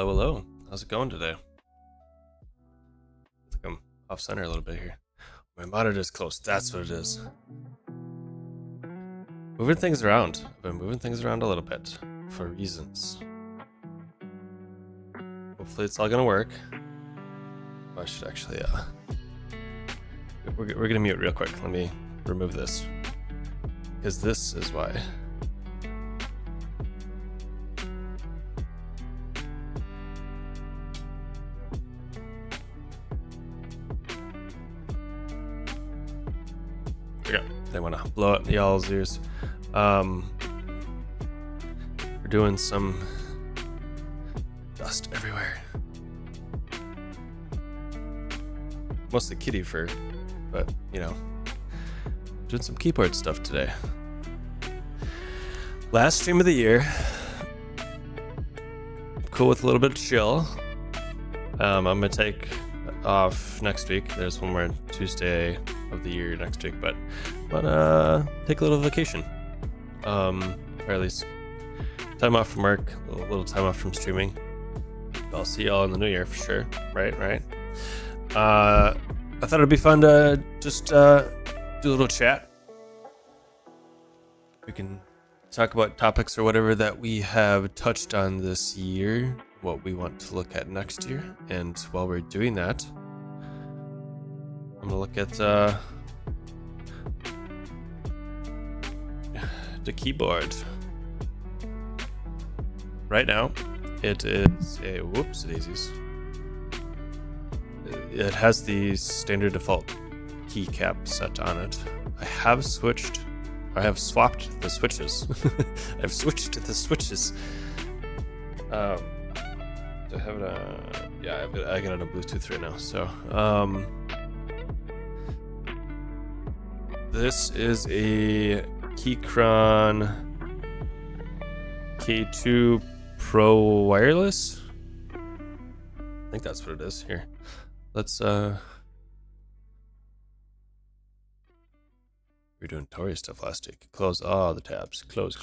Hello, hello. How's it going today? I think I'm off center a little bit here. My monitor's close. That's what it is. Moving things around. I've been moving things around a little bit for reasons. Hopefully it's all gonna work. I should actually, we're gonna mute real quick. Let me remove this. Because this is why. Yeah, they want to blow up y'all's ears. We're doing some dust everywhere. Mostly kitty fur, but you know, doing some keyboard stuff today. Last stream of the year. Cool with a little bit of chill. I'm gonna take off next week. There's one more Tuesday of the year next week, but take a little vacation, or at least time off from work, a little time off from streaming. I'll see y'all in the new year for sure. Right. I thought it'd be fun to just do a little chat. We can talk about topics or whatever that we have touched on this year, what we want to look at next year. And while we're doing that, I'm gonna look at the keyboard. Right now, it is a whoops daisies. It has the standard default keycap set on it. I have swapped the switches. I've switched the switches. I have it I got it on Bluetooth right now. So this is a Keychron K2 Pro Wireless. I think that's what it is. Here, let's we were doing Tori stuff last week. Close all the tabs. Close.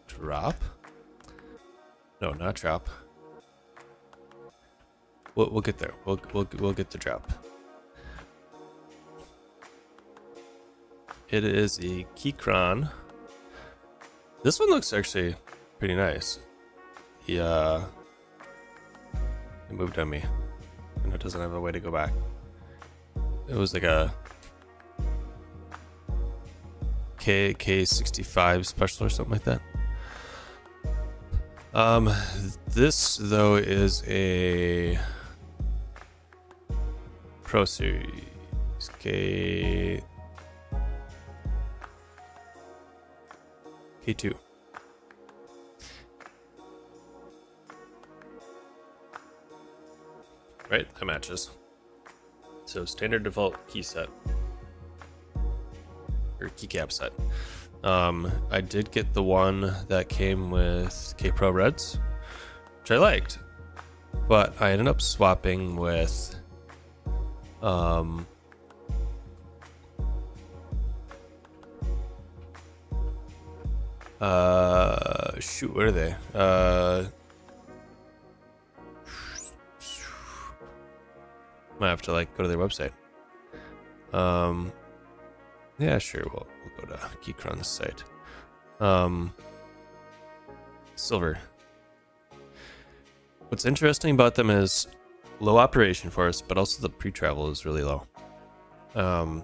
Drop? No, not drop. We'll get there. We'll get the drop. It is a Keychron. This one looks actually pretty nice. Yeah. It moved on me. And it doesn't have a way to go back. It was like a K65 special or something like that. This though is a Pro Series K2. Right, that matches. So standard default key set or keycap set. I did get the one that came with K Pro Reds, which I liked, but I ended up swapping with shoot, what are they? Might have to like go to their website. Yeah, sure. We'll go to Keychron's site. Silver. What's interesting about them is low operation force, but also the pre-travel is really low. So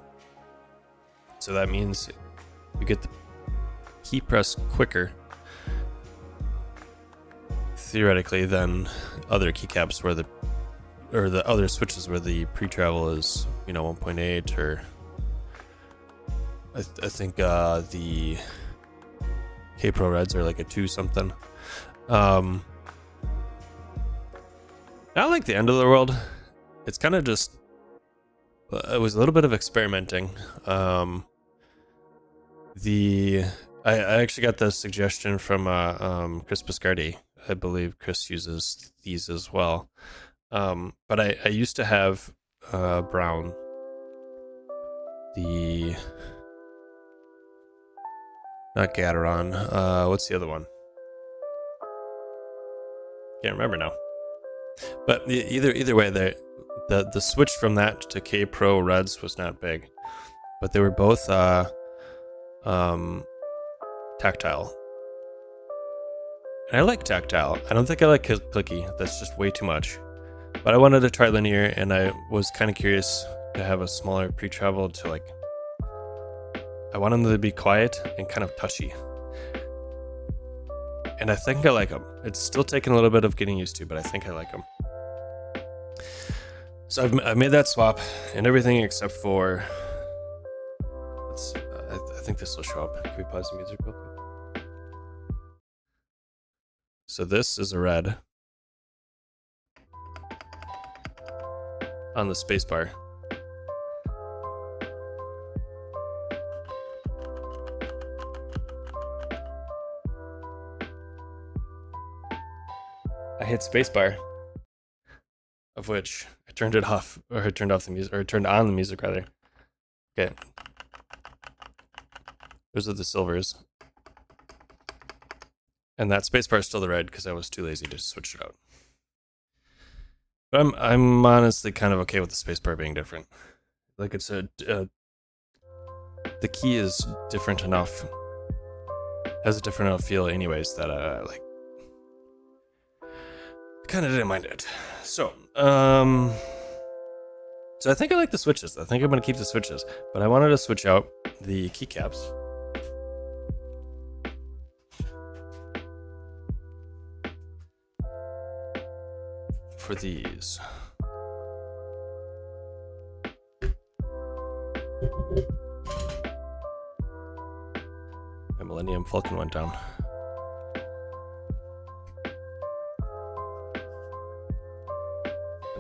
that means you get the key press quicker, theoretically, than other keycaps where the other switches where the pre-travel is 1.8 or I think the K Pro Reds are like a 2 something. Not like the end of the world. It's kind of just, it was a little bit of experimenting. I actually got the suggestion from Chris Biscardi. I believe Chris uses these as well. But I used to have brown. Not Gateron. What's the other one? Can't remember now. But either way, the switch from that to K Pro Reds was not big, but they were both tactile. And I like tactile. I don't think I like clicky. That's just way too much. But I wanted to try linear, and I was kind of curious to have a smaller pre-travel to like. I want them to be quiet and kind of touchy. And I think I like them. It's still taking a little bit of getting used to, but I think I like them. So I've made that swap and everything except for. I think this will show up. Can we pause the music real quick? So this is a red on the spacebar. I hit spacebar, of which I turned it off, or I turned off the music, or I turned on the music rather. Okay. Those are the silvers. And that spacebar is still the red because I was too lazy to switch it out. But I'm honestly kind of okay with the spacebar being different. Like it's the key is different enough, has a different enough feel anyways that I like. Kind of didn't mind it. So I think I like the switches. I think I'm gonna keep the switches, but I wanted to switch out the keycaps. For these. My Millennium Falcon went down.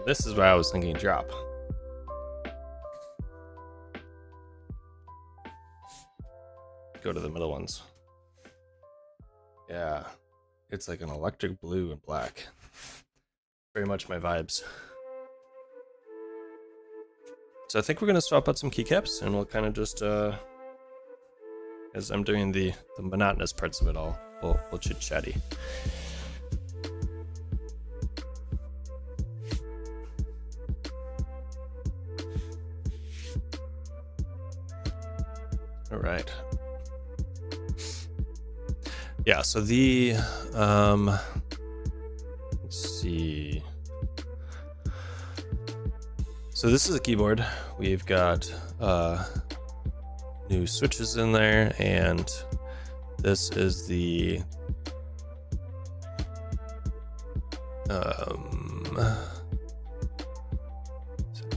This is why I was thinking drop. Go to the middle ones. Yeah, it's like an electric blue and black. Very much my vibes. So I think we're gonna swap out some keycaps, and we'll kind of just, as I'm doing the monotonous parts of it all, we'll chit chatty. All right. Yeah, so the let's see. So this is a keyboard. We've got new switches in there, and this is the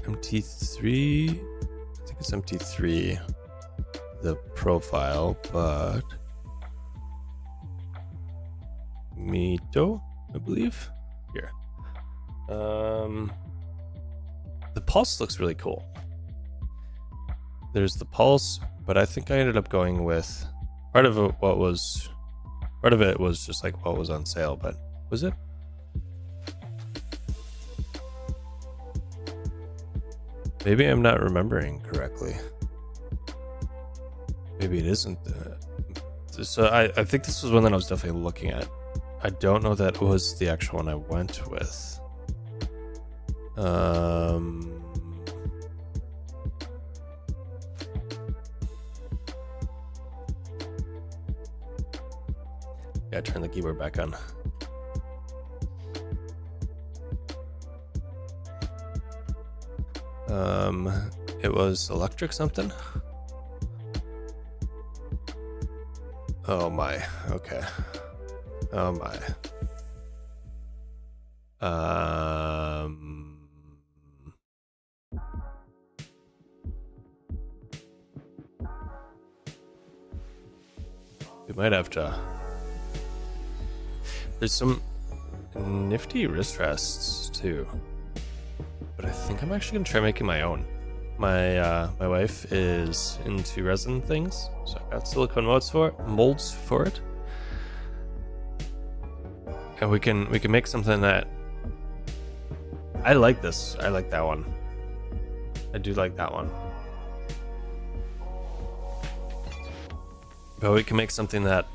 MT3. I think it's MT3. The profile, but Mito, I believe. Here. The pulse looks really cool. There's the pulse, but I think I ended up going with part of it was just like what was on sale, but was it? Maybe I'm not remembering correctly. Maybe it isn't. So I think this was one that I was definitely looking at. I don't know that was the actual one I went with. Yeah, turn the keyboard back on. It was electric something. Oh my, okay. Oh my. We might have to. There's some nifty wrist rests too, but I think I'm actually gonna try making my own. My wife is into resin things, so I got silicone molds for it, and we can make something that I like. This I like that one. I do like that one. But we can make something that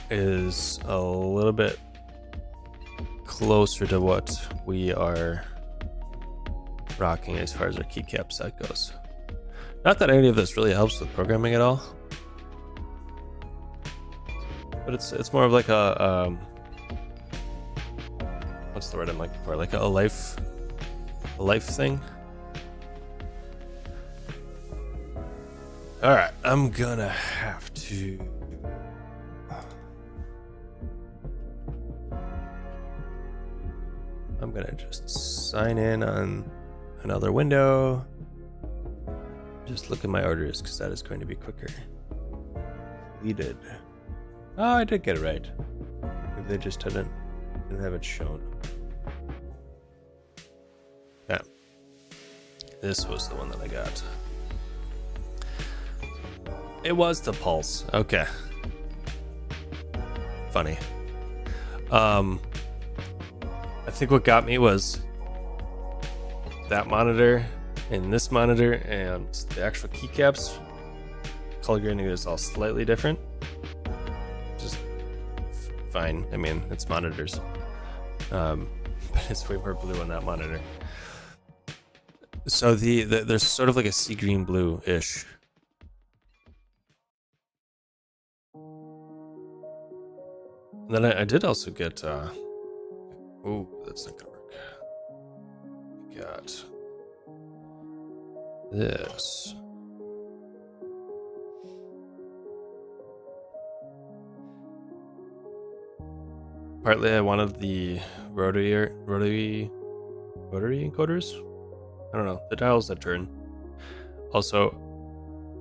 is a little bit closer to what we are rocking as far as our keycap set goes. Not that any of this really helps with programming at all, but it's more of like a what's the word I'm looking for? Like a life thing. All right, I'm gonna have to. I'm gonna just sign in on another window. Just look at my orders because that is going to be quicker. Deleted. Oh, I did get it right. Maybe they just didn't have it shown. Yeah. This was the one that I got. It was the Pulse. Okay. Funny. I think what got me was that monitor and this monitor and the actual keycaps. Color grading is all slightly different. Just fine. I mean, it's monitors. But it's way more blue on that monitor. So there's sort of like a sea green blue-ish. And then I did also get oh, that's not gonna work. We got this. Partly I wanted the rotary encoders. I don't know, the dials that turn. Also,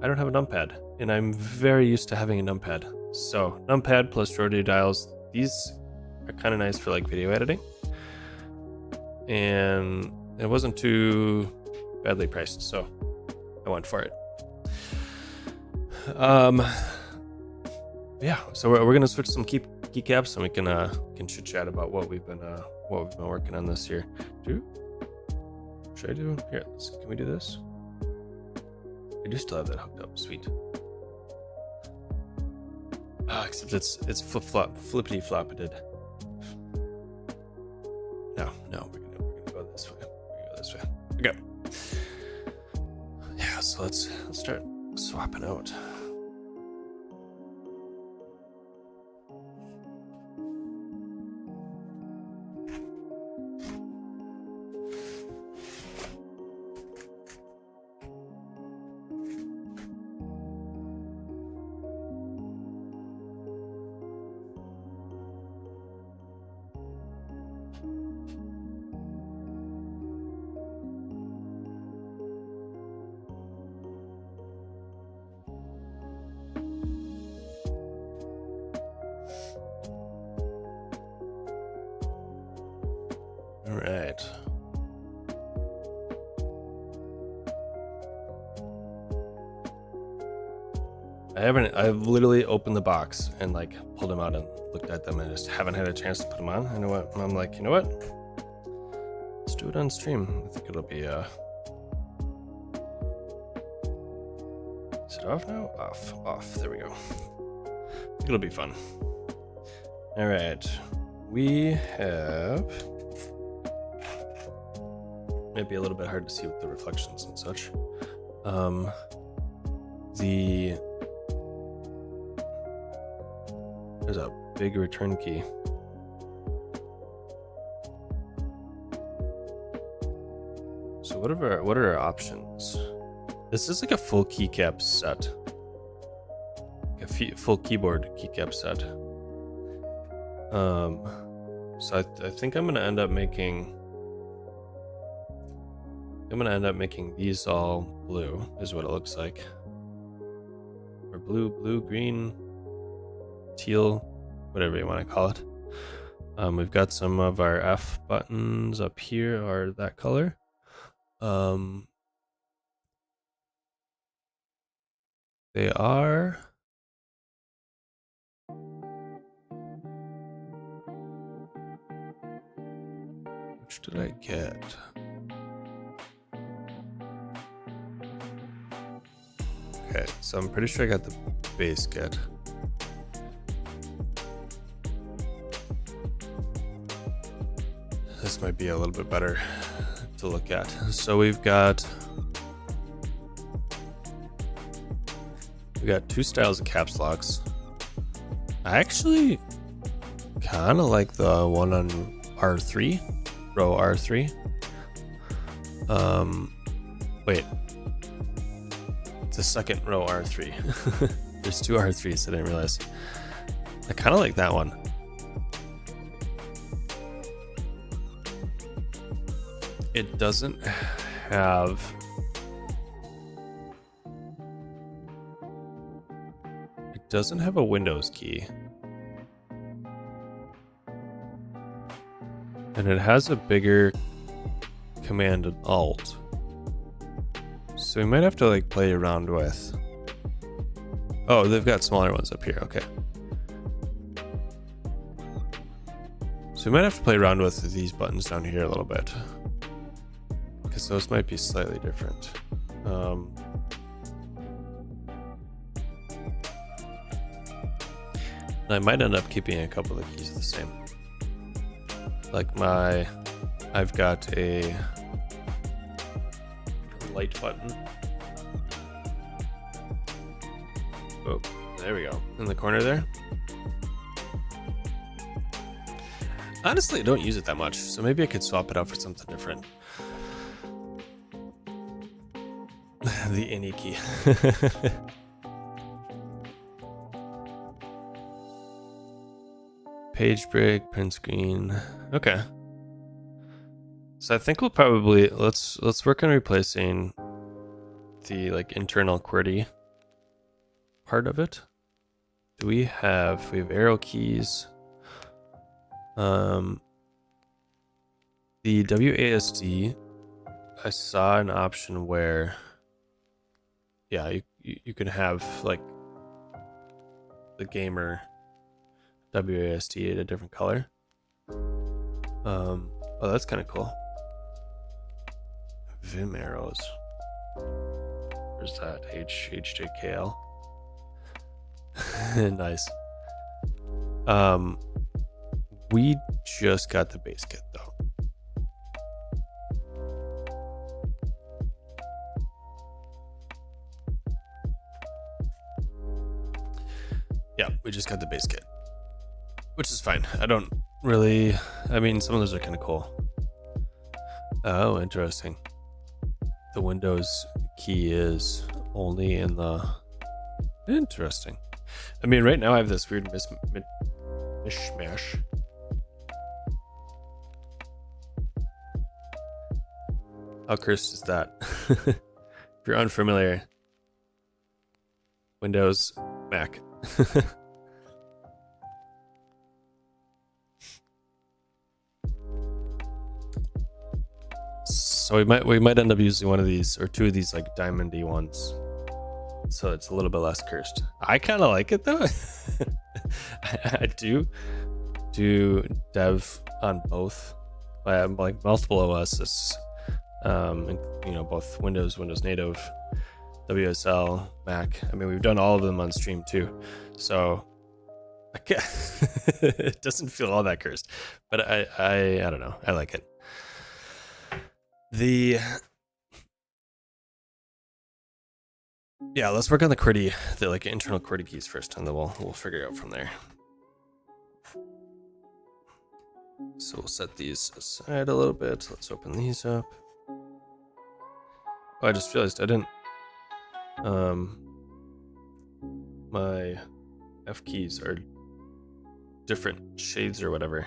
I don't have a numpad, and I'm very used to having a numpad. So numpad plus rotary dials, these are kind of nice for like video editing. And it wasn't too badly priced, so I went for it. Yeah, so we're gonna switch some keycaps, and we can chit chat about what we've been working on this year. Should I do here? Can we do this? I do still have that hooked up. Sweet. Except it's flippity floppeted. No, we're gonna go this way. Okay. Yeah, so let's start swapping out. All right. I've literally opened the box and like pulled them out and looked at them and just haven't had a chance to put them on. You know what? I'm like, you know what? Let's do it on stream. I think it'll be is it off now? Off. There we go. I think it'll be fun. All right. We have maybe a little bit hard to see with the reflections and such. There's a big return key. So what are our options? This is like a full keycap set, like a full keyboard keycap set. So I think I'm gonna end up making these all blue, is what it looks like. Or blue, green, teal, whatever you want to call it. We've got some of our F buttons up here are that color. They are which did I get? Okay, so I'm pretty sure I got the base kit. might be a little bit better to look at. So we got two styles of caps locks. I actually kind of like the one on R3, row R3. Wait, it's the second row R3. There's two R3s, I didn't realize. I kind of like that one. It doesn't have a Windows key. And it has a bigger Command and Alt. So we might have to like play around with. Oh, they've got smaller ones up here, okay. So we might have to play around with these buttons down here a little bit, because those might be slightly different. I might end up keeping a couple of the keys the same. Like I've got a light button. Oh, there we go. In the corner there. Honestly, I don't use it that much, so maybe I could swap it out for something different. The any key. Page break, print screen. Okay. So I think we'll probably let's work on replacing the like internal QWERTY part of it. We have arrow keys. The WASD, I saw an option where, yeah, you can have like the gamer WASD in a different color. Oh, that's kind of cool. Vim arrows. Where's that? HJKL. Nice. We just got the base kit though. Yeah, we just got the base kit, which is fine. I don't really, I mean, some of those are kind of cool. Oh, interesting. The Windows key is only in the, interesting. I mean, right now I have this weird mishmash. How cursed is that? If you're unfamiliar, Windows, Mac. So we might end up using one of these or two of these like diamondy ones, so it's a little bit less cursed. I kind of like it though. I do dev on both, like multiple OSs. Both Windows Native, WSL, Mac. I mean, we've done all of them on stream too, so it doesn't feel all that cursed. But I don't know. I like it. Yeah, let's work on the QWERTY, the like internal QWERTY keys first, and then we'll figure it out from there. So we'll set these aside a little bit. Let's open these up. Oh, I just realized I didn't. My F keys are different shades or whatever.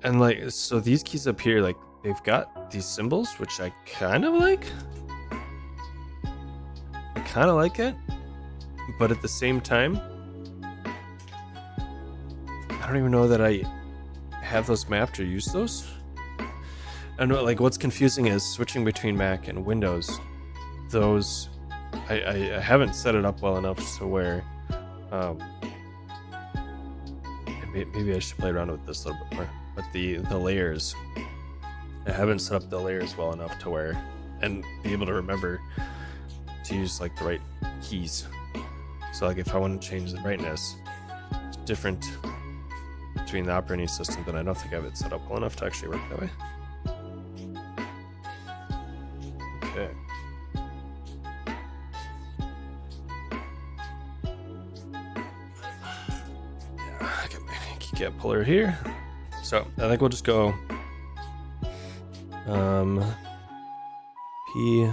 And like, so these keys up here, like they've got these symbols, which I kind of like. I kind of like it, but at the same time, I don't even know that I have those mapped or use those. I know, like, what's confusing is switching between Mac and Windows. Those, I haven't set it up well enough to where, maybe I should play around with this a little bit more. But the layers, I haven't set up the layers well enough to where, and be able to remember to use like the right keys. So like if I want to change the brightness, it's different between the operating system, then I don't think I have it set up well enough to actually work that way. Okay. Yeah, I got my keycap puller here. So I think we'll just go P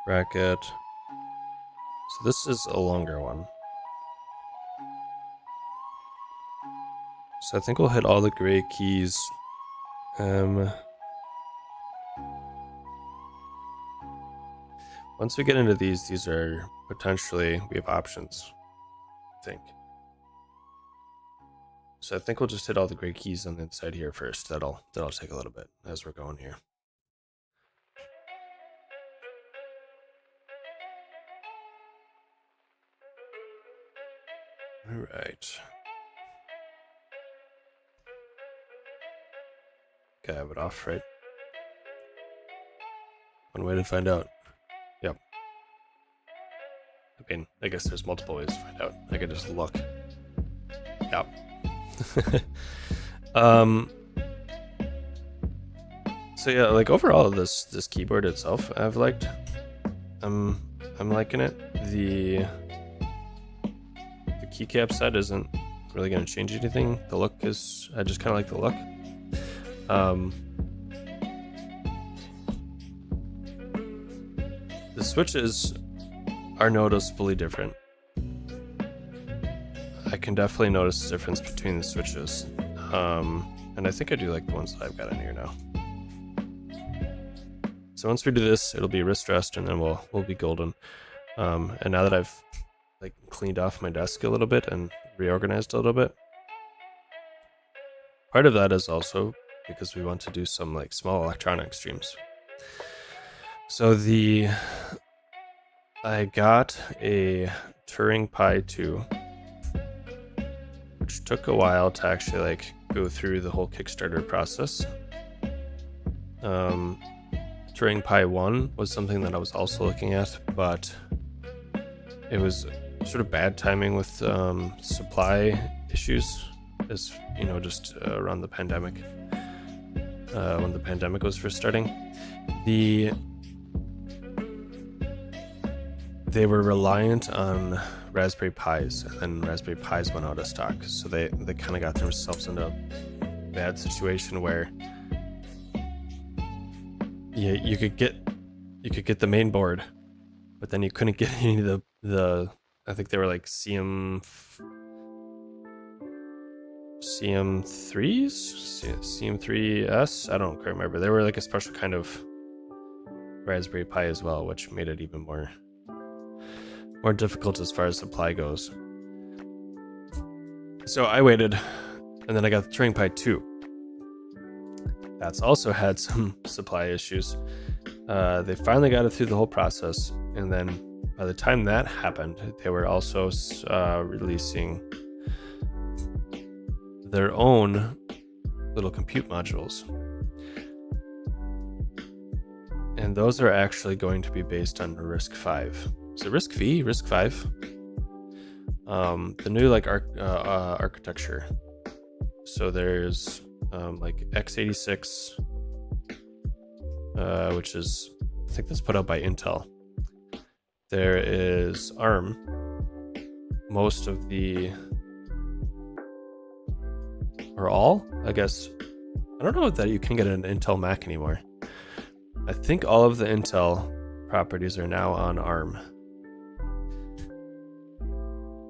bracket. So this is a longer one. So I think we'll hit all the gray keys. Once we get into these are potentially, we have options, I think. So I think we'll just hit all the gray keys on the inside here first. That'll take a little bit as we're going here. All right. Okay, I have it off, right? One way to find out. Yep. I mean, I guess there's multiple ways to find out. I could just look. Yep. So yeah, like overall this keyboard itself I've liked. I'm liking it. The keycap set isn't really going to change anything. The look is, I just kind of like the look. The switches are noticeably different. I can definitely notice the difference between the switches. And I think I do like the ones that I've got in here now. So once we do this, it'll be wrist rest and then we'll be golden. And now that I've like cleaned off my desk a little bit and reorganized a little bit, part of that is also because we want to do some like small electronic streams. So I got a Turing Pi 2, which took a while to actually like go through the whole Kickstarter process. Turing Pi 1 was something that I was also looking at, but it was sort of bad timing with supply issues, as you know, just around the pandemic, when the pandemic was first starting. They were reliant on Raspberry Pis, and then Raspberry Pis went out of stock, so they kind of got themselves into a bad situation where you could get the main board, but then you couldn't get any of the I think they were like CM3s, I don't quite remember. They were like a special kind of Raspberry Pi as well, which made it even more difficult as far as supply goes. So I waited, and then I got the Turing Pi 2. That's also had some supply issues. They finally got it through the whole process, and then by the time that happened, they were also releasing their own little compute modules. And those are actually going to be based on RISC-V. Is it RISC-V? RISC-V? The new like architecture. So there's like x86, which is, I think that's put out by Intel. There is ARM. Most of the, or all, I guess. I don't know that you can get an Intel Mac anymore. I think all of the Intel properties are now on ARM.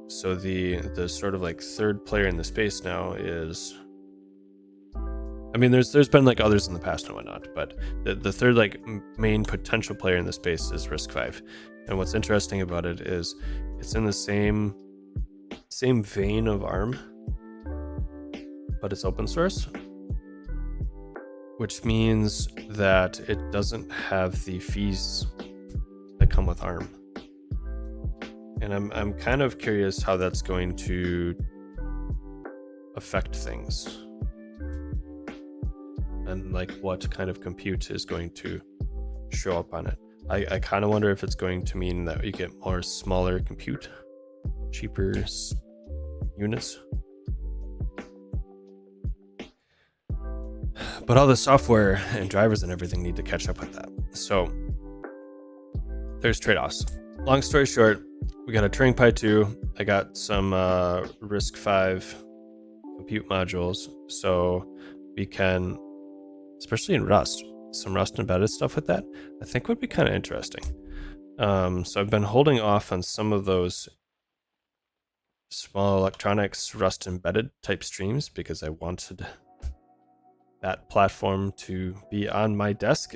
So the sort of like third player in the space now is, I mean, there's been like others in the past and whatnot, but the third like main potential player in the space is RISC-V. And what's interesting about it is it's in the same vein of ARM, but it's open source, which means that it doesn't have the fees that come with ARM. And I'm kind of curious how that's going to affect things, and like what kind of compute is going to show up on it. I kind of wonder if it's going to mean that you get more smaller compute, cheaper units. But all the software and drivers and everything need to catch up with that. So there's trade-offs. Long story short, we got a Turing Pi 2. I got some RISC-V compute modules, so we can, especially in Rust, some Rust embedded stuff with that, I think would be kind of interesting. So I've been holding off on some of those small electronics Rust embedded type streams because I wanted that platform to be on my desk.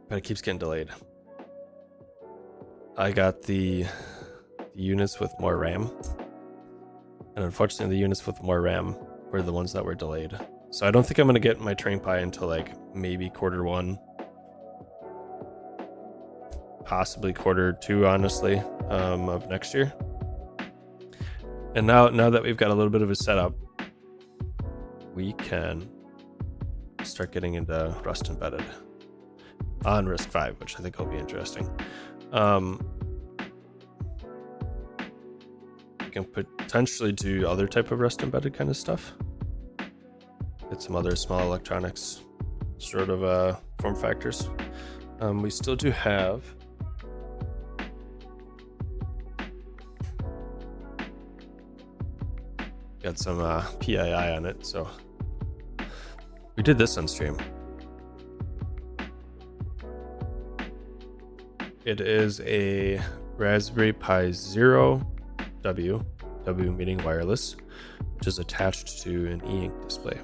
But it keeps getting delayed. I got the units with more RAM, and unfortunately the units with more RAM were the ones that were delayed. So I don't think I'm going to get my Turing Pi until like maybe Q1, possibly Q2, honestly, of next year. And now that we've got a little bit of a setup, we can start getting into Rust embedded on RISC-V, which I think will be interesting. We can potentially do other type of Rust embedded kind of stuff. Get some other small electronics sort of form factors. We still do have got some PII on it, so we did this on stream. It is a Raspberry Pi Zero W meaning wireless, which is attached to an e-ink display.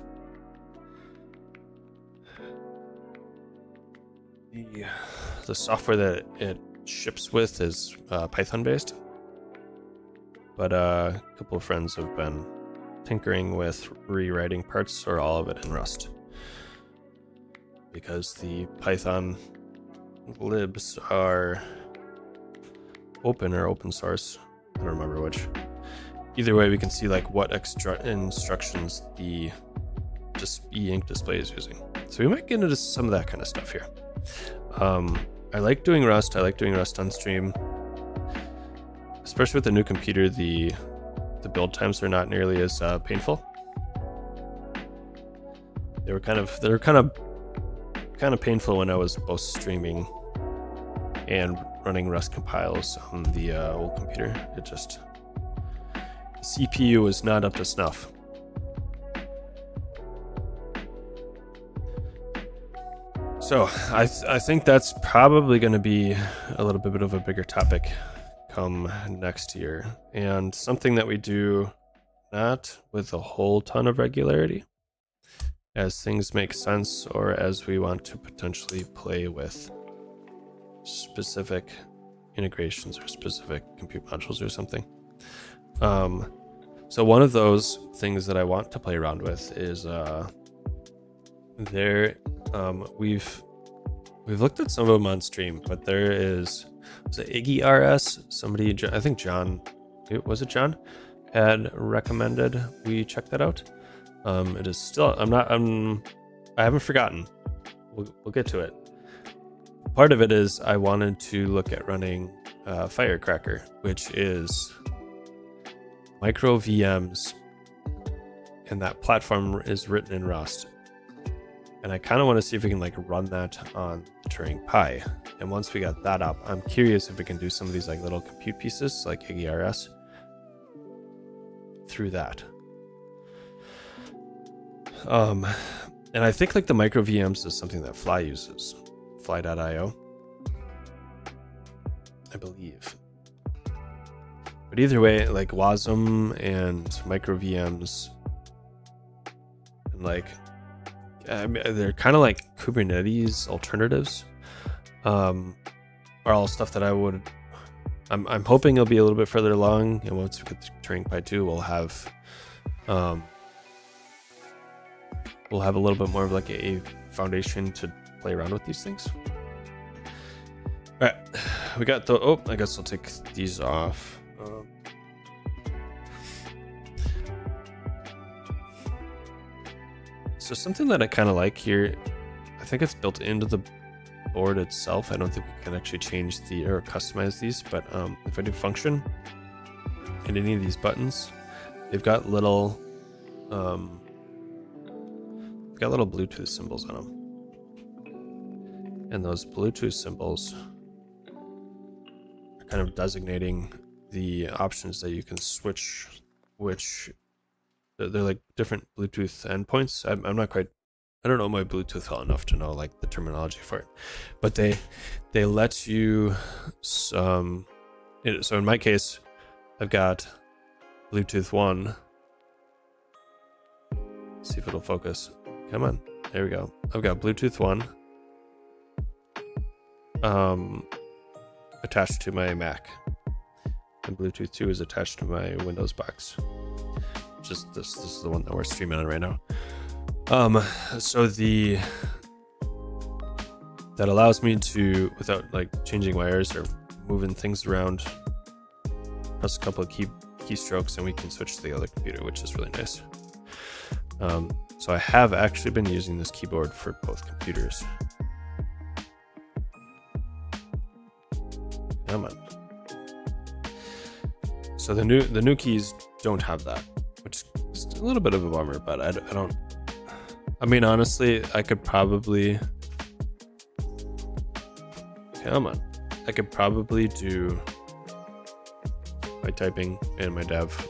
The software that it ships with is Python based, but a couple of friends have been tinkering with rewriting parts or all of it in Rust, because the Python libs are open or open source. I don't remember which. Either way, we can see like what extra instructions the e-ink display is using. So we might get into some of that kind of stuff here. I like doing Rust. I like doing Rust on stream, especially with the new computer. The build times are not nearly as painful. They were kind of painful when I was both streaming and running Rust compiles on the old computer. It just, the CPU was not up to snuff. So I think that's probably going to be a little bit of a bigger topic come next year, and something that we do not with a whole ton of regularity, as things make sense or as we want to potentially play with specific integrations or specific compute modules or something. So one of those things that I want to play around with is we've looked at some of them on stream, but there is it Iggy RS? Somebody, I think John, was it John, had recommended we check that out. It is still, I haven't forgotten. We'll get to it. Part of it is I wanted to look at running Firecracker, which is micro VMs, and that platform is written in Rust. And I kind of want to see if we can like run that on the Turing Pi. And once we got that up, I'm curious if we can do some of these like little compute pieces like Iggy RS through that. And I think like the micro VMs is something that Fly uses, Fly.io, I believe. But either way, like Wasm and micro VMs, and like they're kind of like Kubernetes alternatives, are all stuff that I'm hoping it'll be a little bit further along, and once we get the Turing Pi 2, we'll have a little bit more of like a foundation to play around with these things. All right, we got the, I guess I'll take these off. So something that I kind of like here, I think it's built into the board itself. I don't think we can actually change or customize these, but if I do function and any of these buttons, they've got little got little Bluetooth symbols on them. And those Bluetooth symbols are kind of designating the options that you can switch, which they're like different Bluetooth endpoints. I'm not quite, I don't know my Bluetooth well enough to know like the terminology for it, but they let you so in my case I've got Bluetooth 1. Let's see if it'll focus. Come on, there we go. I've got Bluetooth 1 attached to my Mac, and Bluetooth 2 is attached to my Windows box. Just this is the one that we're streaming on right now. So that allows me to, without like changing wires or moving things around, press a couple of keystrokes and we can switch to the other computer, which is really nice. So I have actually been using this keyboard for both computers. Come on. So the new keys don't have that, which is a little bit of a bummer, but I don't. I mean, honestly, I could probably. Come on. I could probably do my typing and my dev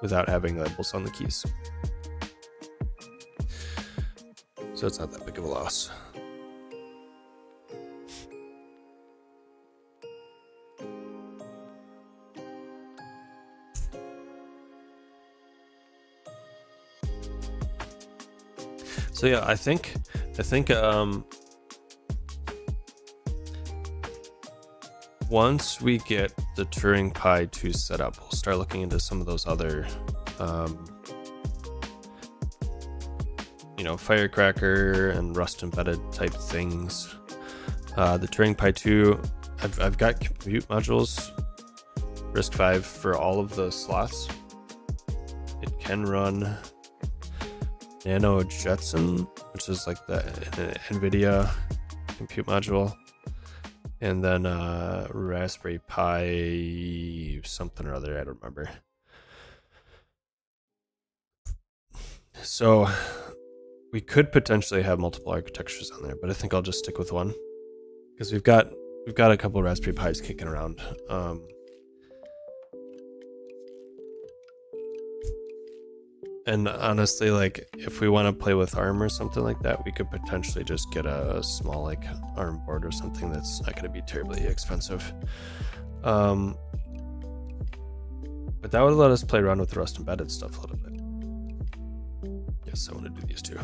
without having labels on the keys. So it's not that big of a loss. So yeah, I think once we get the Turing Pi 2 set up, we'll start looking into some of those other Firecracker and Rust embedded type things. The Turing Pi 2, I've got compute modules, RISC-V for all of the slots. It can run Nano Jetson, which is like the NVIDIA compute module, and then Raspberry Pi something or other, I don't remember. So we could potentially have multiple architectures on there, but I think I'll just stick with one because we've got a couple Raspberry Pis kicking around. And honestly, like if we want to play with ARM or something like that, we could potentially just get a small like ARM board or something that's not going to be terribly expensive. But that would let us play around with the Rust embedded stuff a little bit. Yes, I want to do these two.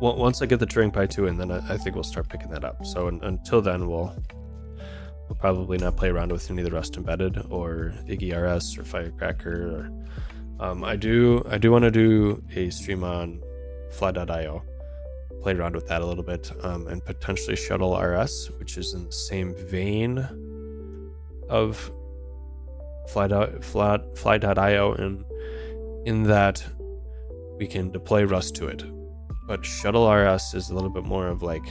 Once I get the Turing Pi 2 in, then I think we'll start picking that up. So until then, we'll probably not play around with any of the Rust embedded or Iggy RS or Firecracker. I do want to do a stream on Fly.io, play around with that a little bit, and potentially Shuttle RS, which is in the same vein of Fly.io, and in that we can deploy Rust to it. But Shuttle RS is a little bit more of like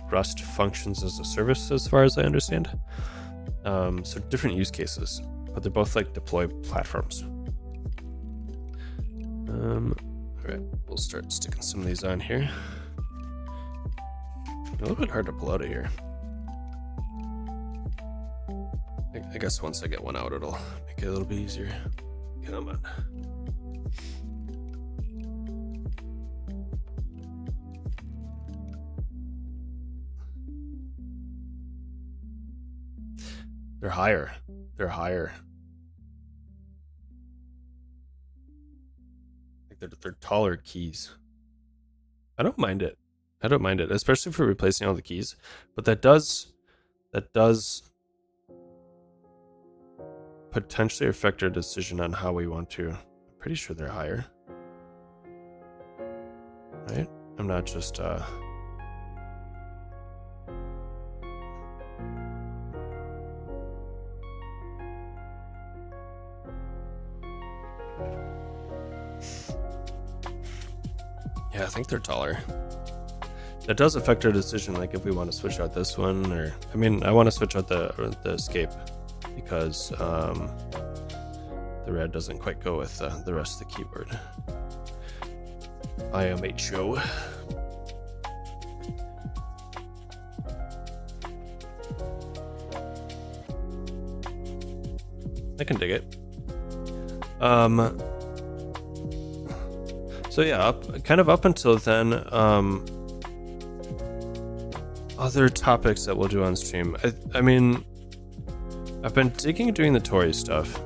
Rust functions as a service, as far as I understand. So different use cases, but they're both like deploy platforms. All right, we'll start sticking some of these on here. A little bit hard to pull out of here. I guess once I get one out, it'll make it a little bit easier. Come on. They're higher. They're higher. Like they're taller keys. I don't mind it. I don't mind it, especially for replacing all the keys. But that does potentially affect our decision on how we want to. I'm pretty sure they're higher. Right? I'm not just yeah, I think they're taller. That does affect our decision, like if we want to switch out this one, or I want to switch out the Escape because the the red doesn't quite go with the rest of the keyboard. IMHO. I can dig it. So yeah, up until then, other topics that we'll do on stream. I mean, I've been digging doing the Tori stuff,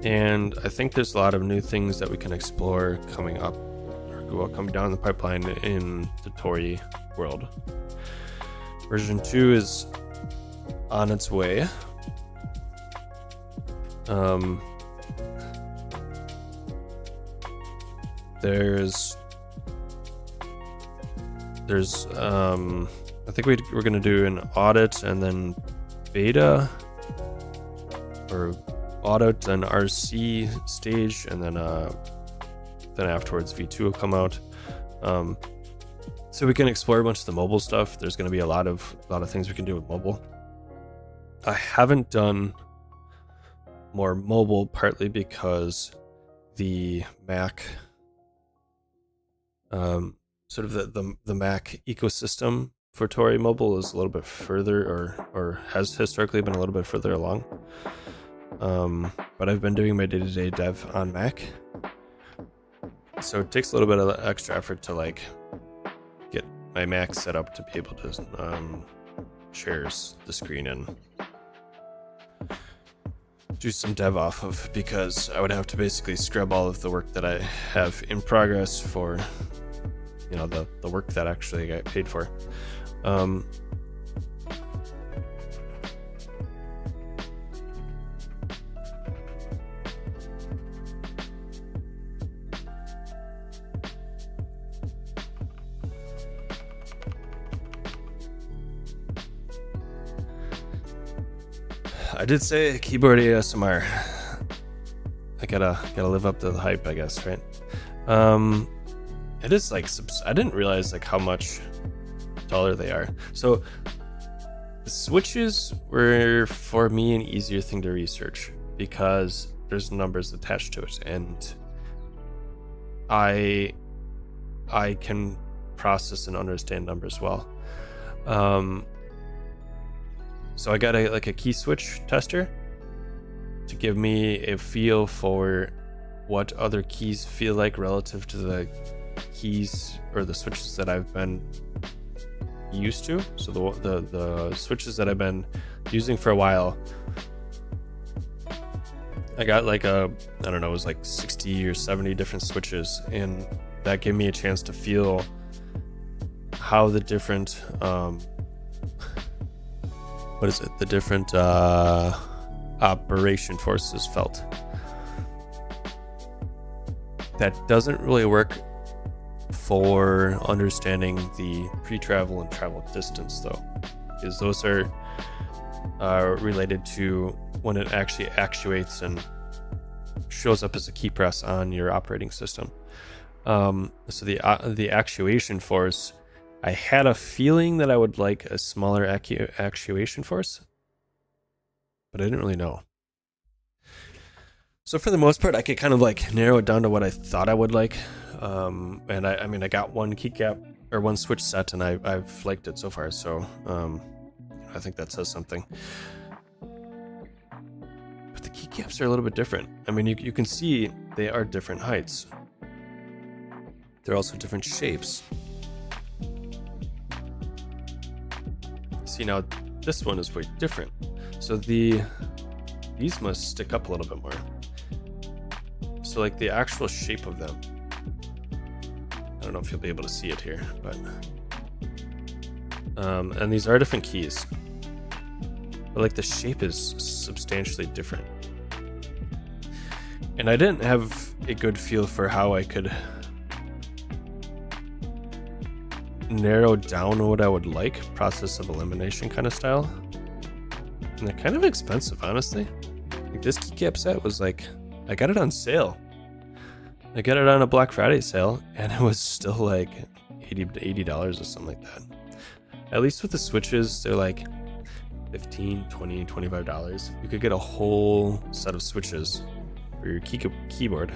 and I think there's a lot of new things that we can explore coming up, or coming down the pipeline in the Tori world. Version 2 is on its way. There's I think we're gonna do an audit and then beta, or audit and RC stage, and then afterwards V2 will come out. So we can explore a bunch of the mobile stuff. There's gonna be a lot of things we can do with mobile. I haven't done more mobile, partly because the Mac, sort of the Mac ecosystem for Tori Mobile is a little bit further, or has historically been a little bit further along. But I've been doing my day-to-day dev on Mac, so it takes a little bit of extra effort to like get my Mac set up to be able to share the screen and do some dev off of, because I would have to basically scrub all of the work that I have in progress for, you know, the work that actually got paid for. I did say keyboard ASMR. I gotta live up to the hype, I guess, right? It is like, I didn't realize like how much taller they are. So the switches were for me an easier thing to research because there's numbers attached to it, and I can process and understand numbers well. So I got a key switch tester to give me a feel for what other keys feel like relative to the keys or the switches that I've been used to. So the switches that I've been using for a while, I got like I don't know, it was like 60 or 70 different switches, and that gave me a chance to feel how the different the different operation forces felt. That doesn't really work for understanding the pre-travel and travel distance, though, because those are related to when it actually actuates and shows up as a key press on your operating system. So the actuation force, I had a feeling that I would like a smaller actuation force, but I didn't really know. So for the most part, I could kind of like narrow it down to what I thought I would like. And I mean, I got one keycap or one switch set, and I've liked it so far. So I think that says something. But the keycaps are a little bit different. I mean, you can see they are different heights. They're also different shapes. See, now this one is way different. So these must stick up a little bit more. So like the actual shape of them, I don't know if you'll be able to see it here, but and these are different keys, but like the shape is substantially different. And I didn't have a good feel for how I could narrow down what I would like, process of elimination kind of style. And they're kind of expensive, honestly. Like this keycap set was like, I got it on sale. I got it on a Black Friday sale, and it was still like $80 or something like that. At least with the switches, they're like $15, $20, $25, you could get a whole set of switches for your keyboard.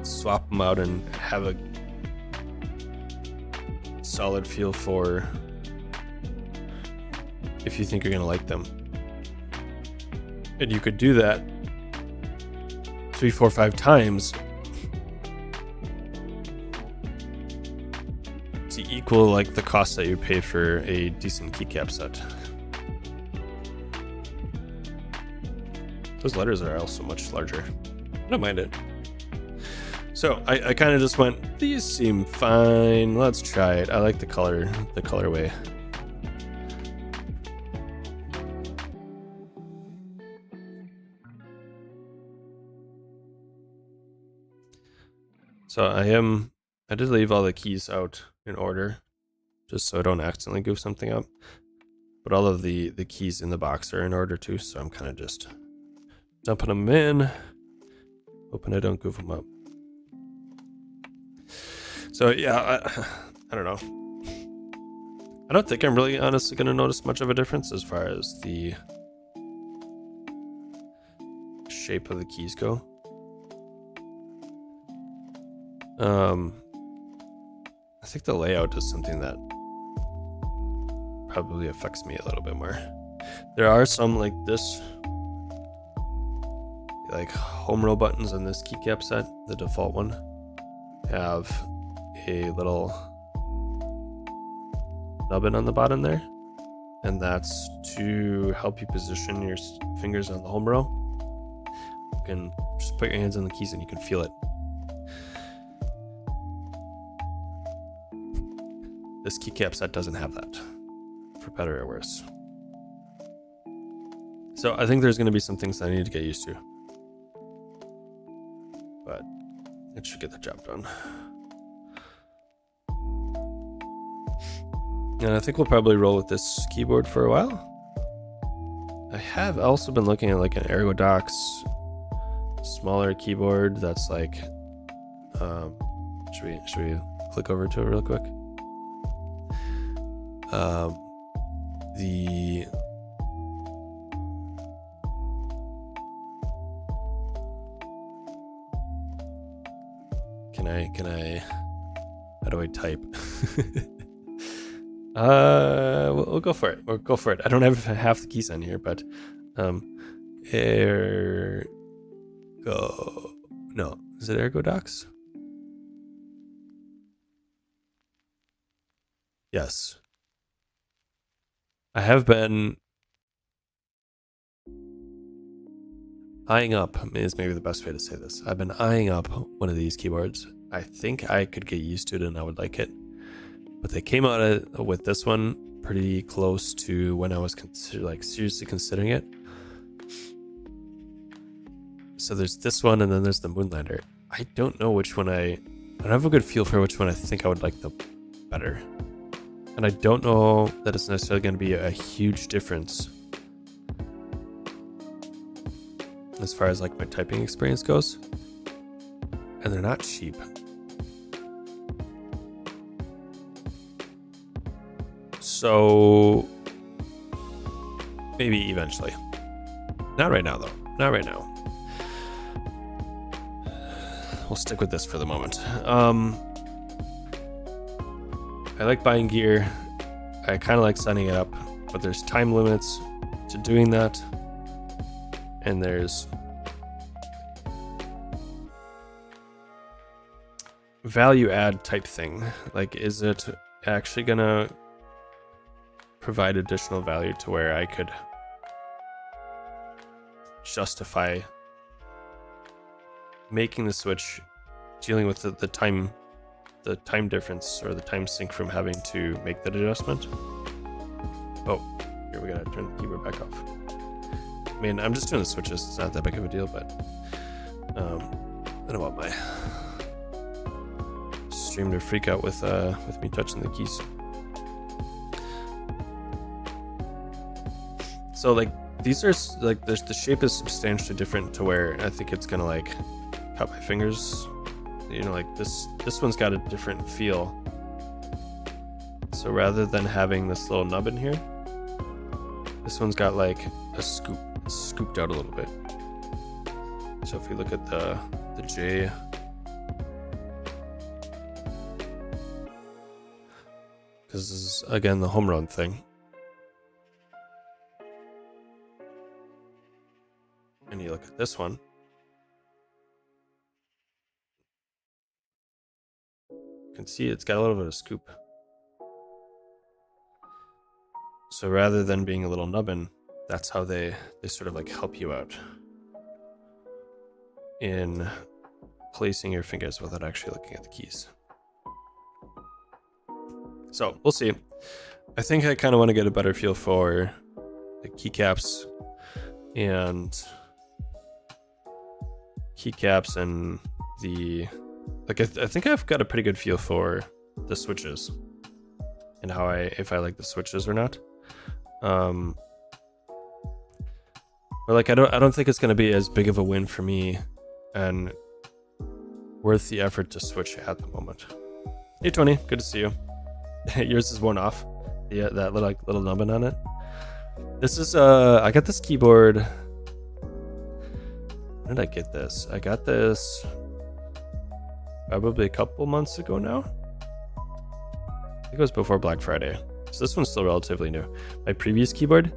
Swap them out and have a solid feel for if you think you're gonna like them. And you could do that 3, 4, 5 times to equal like the cost that you pay for a decent keycap set. Those letters are also much larger. I don't mind it. So I kind of just went, these seem fine. Let's try it. I like the colorway. So I did leave all the keys out in order, just so I don't accidentally goof something up. But all of the keys in the box are in order too, so I'm kind of just dumping them in, hoping I don't goof them up. So yeah, I don't know. I don't think I'm really honestly going to notice much of a difference as far as the shape of the keys go. I think the layout is something that probably affects me a little bit more. There are some like this, like home row buttons on this keycap set. The default one have a little nubbin on the bottom there, and that's to help you position your fingers on the home row. You can just put your hands on the keys and you can feel it. This keycap set doesn't have that, for better or worse. So I think there's going to be some things that I need to get used to, but it should get the job done. And I think we'll probably roll with this keyboard for a while. I have also been looking at like an Ergodox smaller keyboard that's like, should we click over to it real quick? Can I how do I type? We'll go for it. We'll go for it. I don't have half the keys on here, but no, is it Ergodox? Yes. I have been eyeing up, is maybe the best way to say this. I've been eyeing up one of these keyboards. I think I could get used to it and I would like it. But they came out with this one pretty close to when I was seriously considering it. So there's this one and then there's the Moonlander. I don't know which one I don't have a good feel for which one I think I would like the better. And I don't know that it's necessarily going to be a huge difference as far as like my typing experience goes. And they're not cheap. So maybe eventually. Not right now though. Not right now. We'll stick with this for the moment. I like buying gear. I kind of like setting it up, but there's time limits to doing that. And there's value add type thing. Like, is it actually gonna provide additional value to where I could justify making the switch, dealing with the time difference or the time sink from having to make that adjustment? Oh, here we gotta turn the keyboard back off. I mean, I'm just doing the switches, it's not that big of a deal, but I don't want my stream to freak out with me touching the keys. So like these are like the shape is substantially different to where I think it's gonna like cut my fingers. You know, like this one's got a different feel. So rather than having this little nub in here, This one's got like a scoop. It's scooped out a little bit. So if we look at the J, this is again the home run thing. And you look at this one. You can see it's got a little bit of scoop. So rather than being a little nubbin, that's how they sort of like help you out in placing your fingers without actually looking at the keys. So we'll see. I think I kind of want to get a better feel for the keycaps and the like. I think I've got a pretty good feel for the switches and how if I like the switches or not. But like I don't think it's going to be as big of a win for me and worth the effort to switch at the moment. Hey Tony, good to see you. Yours is worn off. Yeah, that little nubbin on it. This is I got this keyboard. When did I get this? I got this probably a couple months ago now. I think it was before Black Friday. So this one's still relatively new. My previous keyboard,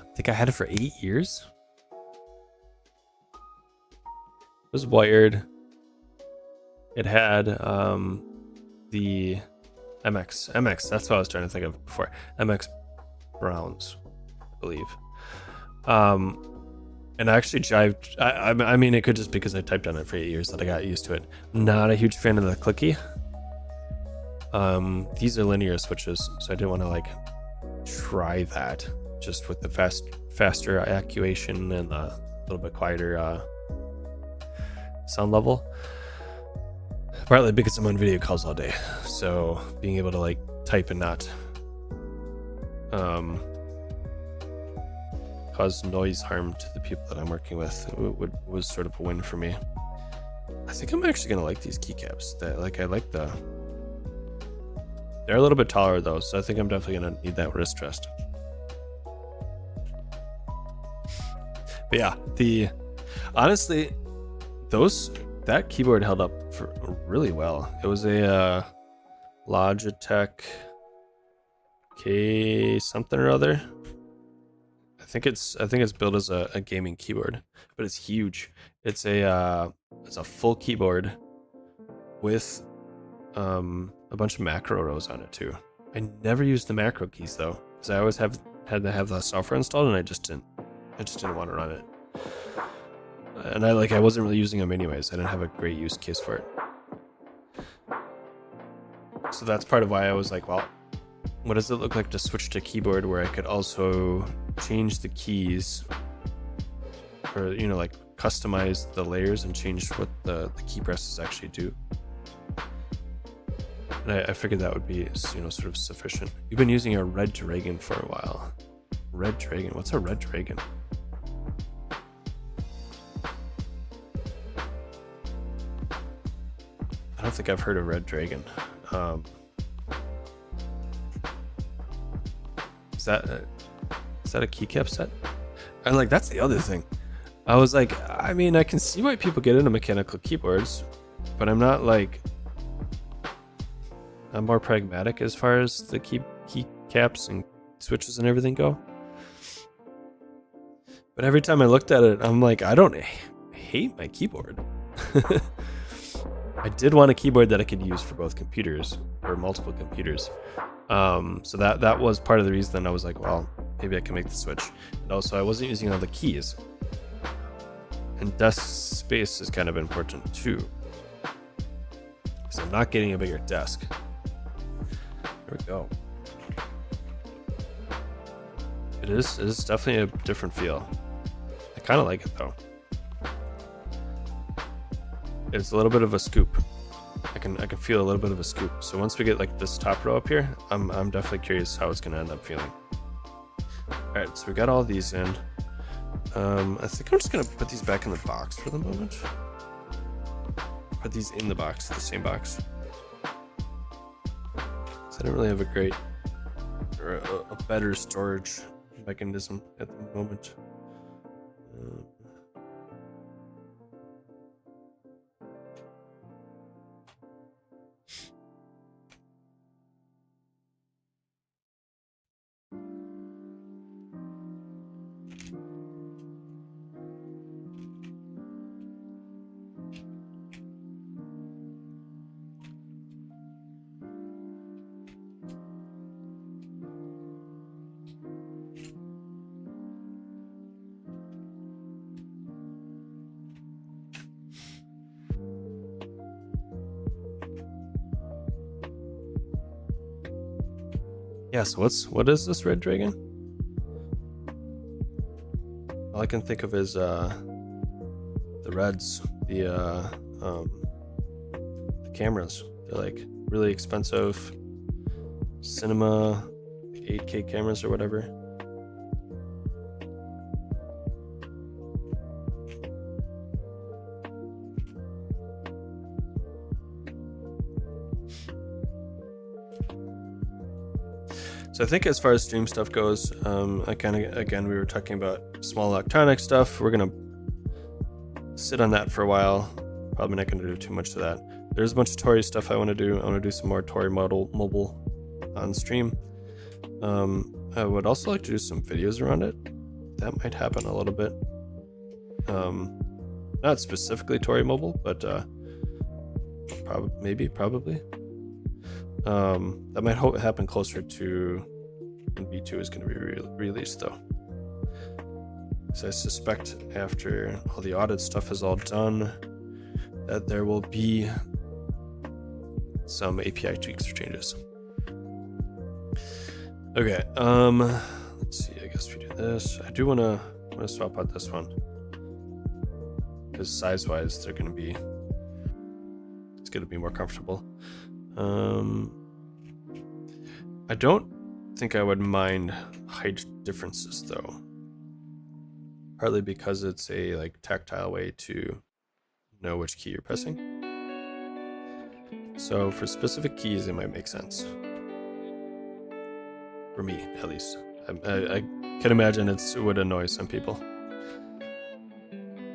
I think I had it for 8 years. It was wired. It had the MX, that's what I was trying to think of before. MX Browns, I believe. And I actually jived. I mean, it could just because I typed on it for 8 years that I got used to it. Not a huge fan of the clicky. These are linear switches, so I didn't want to like try that just with the faster actuation and a little bit quieter sound level. Partly because I'm on video calls all day, so being able to like type and not cause noise harm to the people that I'm working with was sort of a win for me. I think I'm actually gonna like these keycaps. They're a little bit taller though, so I think I'm definitely gonna need that wrist rest. But yeah, honestly, that keyboard held up for really well. It was a Logitech K something or other. I think it's built as a gaming keyboard, but it's huge. It's a full keyboard with a bunch of macro rows on it too. I never used the macro keys though, because I always had to have the software installed, and I just didn't want to run it. And I wasn't really using them anyways. I didn't have a great use case for it. So that's part of why I was like, well, what does it look like to switch to keyboard where I could also change the keys, or like customize the layers and change what the key presses actually do. And I figured that would be sort of sufficient. You've been using a Red Dragon for a while. Red Dragon. What's a Red Dragon? I don't think I've heard of Red Dragon. Is that a keycap set? And like that's the other thing. I was like, I mean, I can see why people get into mechanical keyboards, but I'm not like. I'm more pragmatic as far as the keycaps and switches and everything go. But every time I looked at it, I'm like, I don't hate my keyboard. I did want a keyboard that I could use for both computers or multiple computers. So that was part of the reason I was like, well, maybe I can make the switch. And also I wasn't using all the keys. And desk space is kind of important too. So I'm not getting a bigger desk. There we go. It is definitely a different feel. I kind of like it though. It's a little bit of a scoop. I can feel a little bit of a scoop. So once we get like this top row up here, I'm definitely curious how it's gonna end up feeling. Alright, so we got all these in. I think I'm just gonna put these back in the box for the moment. Put these in the box, the same box. So I don't really have a great or a better storage mechanism at the moment. Yeah, so what is this red dragon? All I can think of is the reds, the cameras. They're like really expensive cinema 8K cameras or whatever. So I think as far as stream stuff goes, I kind of, again, we were talking about small electronic stuff. We're going to sit on that for a while. Probably not going to do too much to that. There's a bunch of Tori stuff I want to do. I want to do some more Tori mobile on stream. I would also like to do some videos around it. That might happen a little bit. Not specifically Tori mobile, but probably. That might happen closer to when V2 is going to be released, though. So I suspect after all the audit stuff is all done, that there will be some API tweaks or changes. Okay, let's see. I guess we do this. I do want to swap out this one because size-wise, it's going to be more comfortable. I don't think I would mind height differences though, partly because it's a like tactile way to know which key you're pressing. So for specific keys, it might make sense. For me, at least. I can imagine it would annoy some people.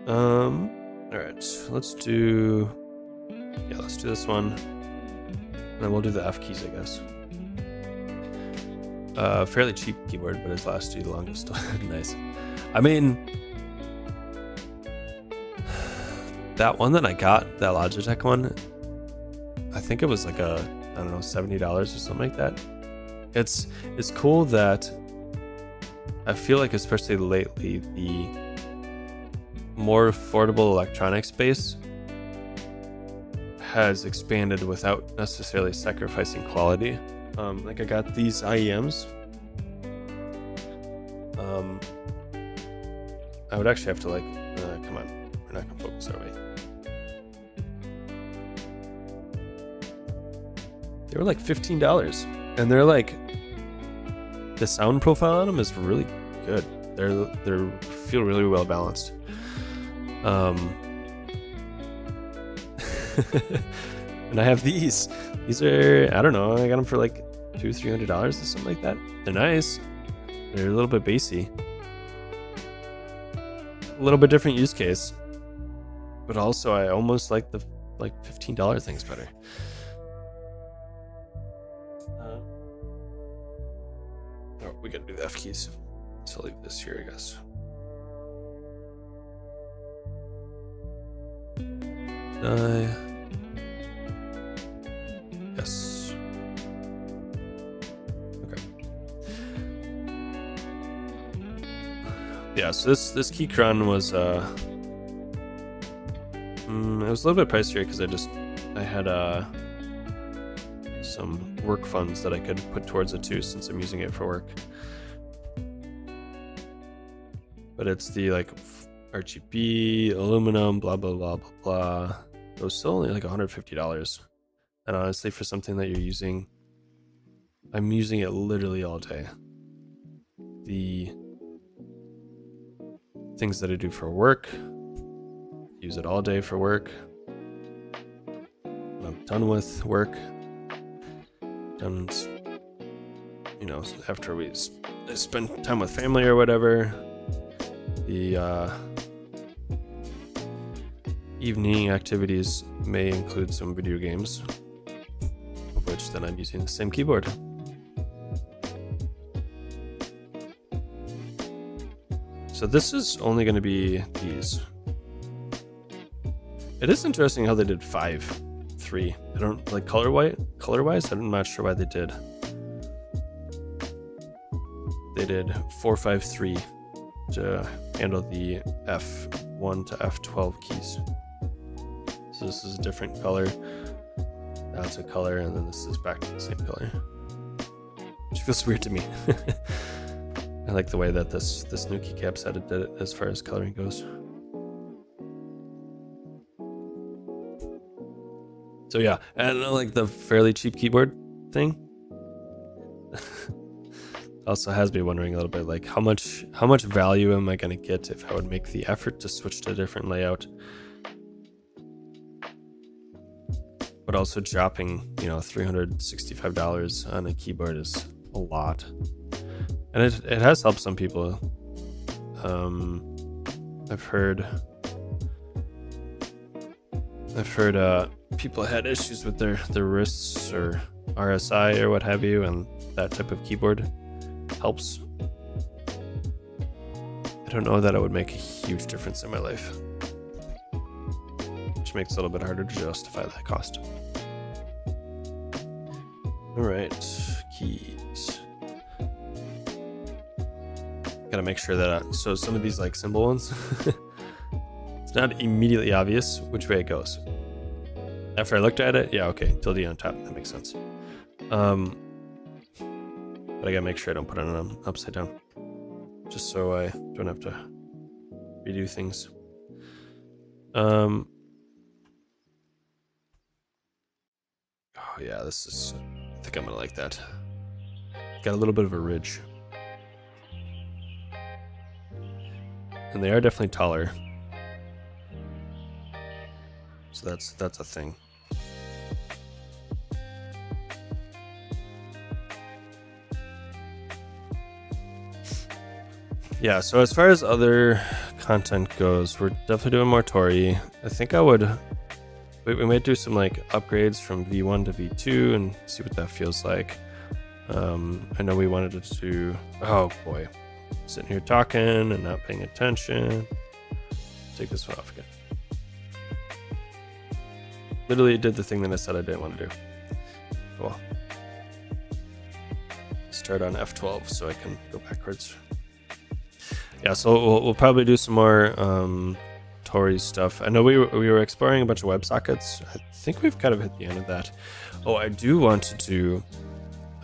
All right, let's do this one. And then we'll do the F keys, I guess. Fairly cheap keyboard, but it's lasted the longest. Nice. I mean, that one that I got, that Logitech one, I think it was like I don't know, $70 or something like that. It's cool that I feel like, especially lately, the more affordable electronic space has expanded without necessarily sacrificing quality. Like I got these IEMs. I would actually have to like, come on, we're not gonna focus, are we? They were like $15, and they're like, the sound profile on them is really good. They feel really well balanced. And I have these. These are, I don't know, I got them for like $200-300 or something like that. They're nice. They're a little bit bassy. A little bit different use case. But also I almost like the $15 things better. Oh, we gotta do the F keys. So I'll leave this here, I guess. Yes. Okay. Yeah, so this Keychron was it was a little bit pricier because I had some work funds that I could put towards it too, since I'm using it for work. But it's the like RGB, aluminum, blah blah blah blah blah. It was still only like $150. And honestly, for something that you're using, I'm using it literally all day. The things that I do for work, use it all day for work. When I'm done with work, done you know, after we spend time with family or whatever, the evening activities may include some video games, of which then I'm using the same keyboard. So this is only going to be these. It is interesting how they did 5-3. I don't like color-wise. I'm not sure why they did. They did 4-5-3 to handle the F1 to F12 keys. So this is a different color. That's a color, and then this is back to the same color, which feels weird to me. I like the way that this new keycaps edit did it as far as coloring goes. So yeah, and like the fairly cheap keyboard thing also has me wondering a little bit, like how much value am I going to get if I would make the effort to switch to a different layout, but also dropping, you know, $365 on a keyboard is a lot. And it has helped some people. I've heard people had issues with their wrists or RSI or what have you, and that type of keyboard helps. I don't know that it would make a huge difference in my life, which makes it a little bit harder to justify that cost. All right, keys. Gotta make sure that so some of these like symbol ones, it's not immediately obvious which way it goes. After I looked at it, yeah, okay, tilde on top, that makes sense. But I gotta make sure I don't put it on upside down, just so I don't have to redo things. Oh yeah, this is, I think I'm gonna like that. Got a little bit of a ridge. And they are definitely taller. So that's a thing. Yeah, so as far as other content goes, we're definitely doing more Tori. I think we might do some like upgrades from V1 to V2 and see what that feels like. I know we wanted it to, oh boy, sitting here talking and not paying attention. Take this one off again. Literally did the thing that I said I didn't want to do. Cool. Start on F12 so I can go backwards. Yeah, so we'll probably do some more Tori stuff. I know we were exploring a bunch of WebSockets. I think we've kind of hit the end of that. Oh, I do want to do,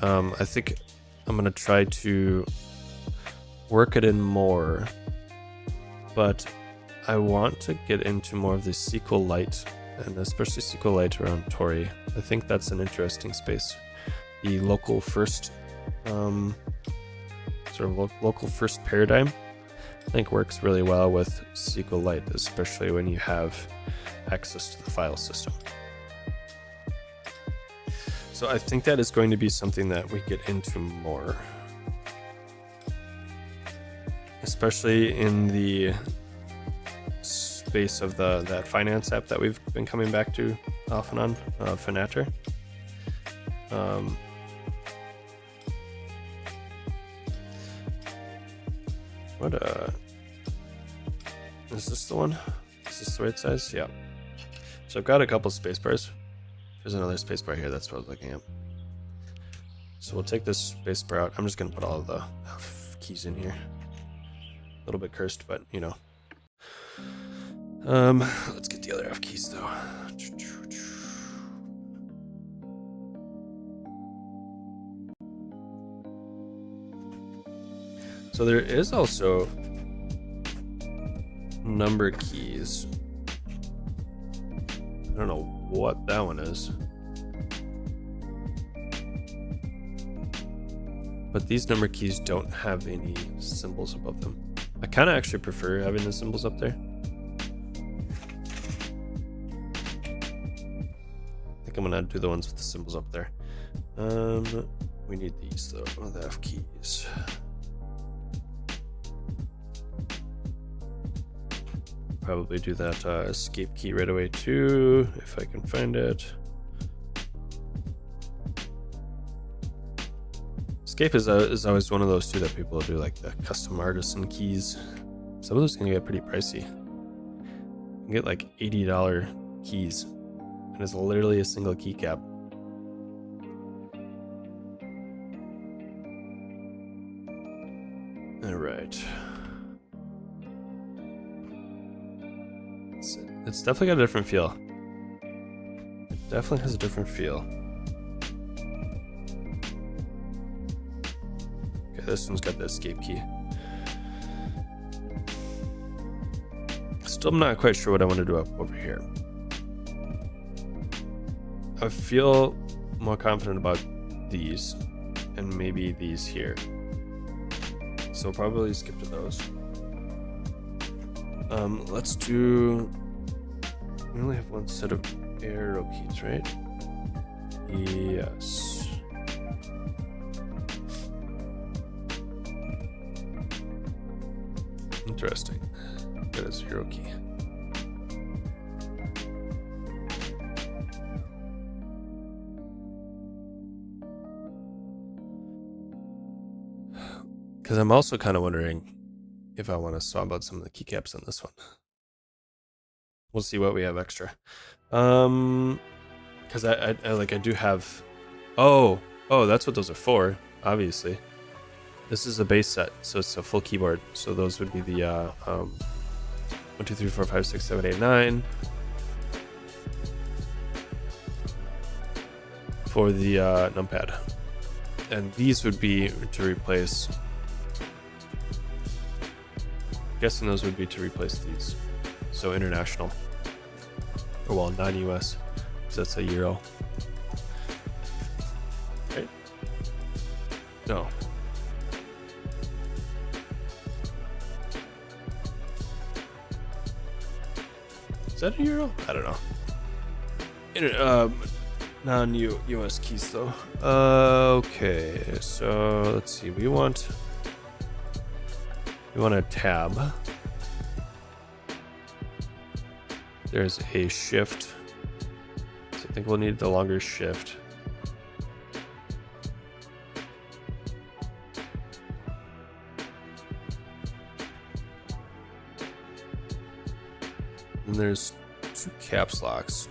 I think I'm going to try to work it in more, but I want to get into more of the SQLite, and especially SQLite around Tori. I think that's an interesting space. The local first, sort of local first paradigm, I think works really well with SQLite, especially when you have access to the file system. So I think that is going to be something that we get into more, especially in the space of that finance app that we've been coming back to off and on, Finatter. Is this the one? Is this the right size? Yeah. So I've got a couple space bars. There's another space bar here, that's what I was looking at. So we'll take this space bar out. I'm just gonna put all of the keys in here. A little bit cursed, but you know. Let's get the other F keys though. So there is also number keys. I don't know what that one is. But these number keys don't have any symbols above them. I kind of actually prefer having the symbols up there. I think I'm gonna do the ones with the symbols up there. We need these though, the F keys. Probably do that escape key right away too, if I can find it. Escape is always one of those too that people do, like the custom artisan keys. Some of those can get pretty pricey. You can get like $80 keys, and it's literally a single keycap. All right. It's definitely got a different feel. It definitely has a different feel. Okay, this one's got the escape key. Still not quite sure what I want to do up over here. I feel more confident about these and maybe these here. So we'll probably skip to those. Let's do... We only have one set of arrow keys, right? Yes. Interesting. Got a 0 key. Because I'm also kind of wondering if I want to swap out some of the keycaps on this one. We'll see what we have extra. Because I do have... Oh, that's what those are for, obviously. This is a base set, so it's a full keyboard. So those would be the 1, 2, 3, 4, 5, 6, 7, 8, 9. For the numpad. And these would be to replace... Guessing those would be to replace these. So international. Or well, non-US. Because that's a euro. Right? No. Is that a euro? I don't know. Non-US keys though. Okay, so let's see. We want a tab. There's a shift. So I think we'll need the longer shift. And there's 2 caps locks.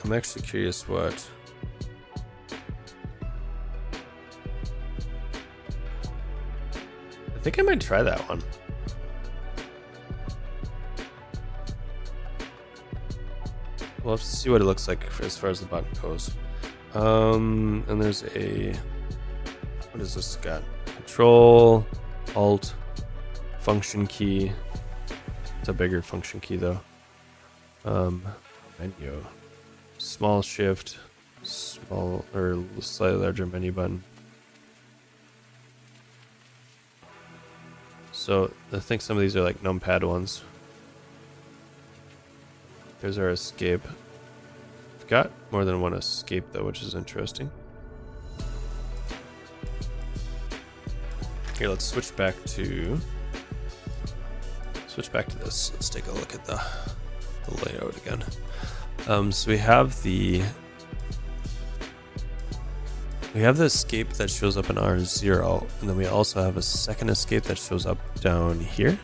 I'm actually curious what... I think I might try that one. We'll have to see what it looks like as far as the button goes. And there's a... What is this got? Control, Alt, function key. It's a bigger function key though. Menu. Small shift, small or slightly larger menu button. So I think some of these are like numpad ones. There's our escape. We've got more than one escape though, which is interesting. Here, let's switch back to this. Let's take a look at the layout again. So we have the escape that shows up in R0, and then we also have a second escape that shows up down here.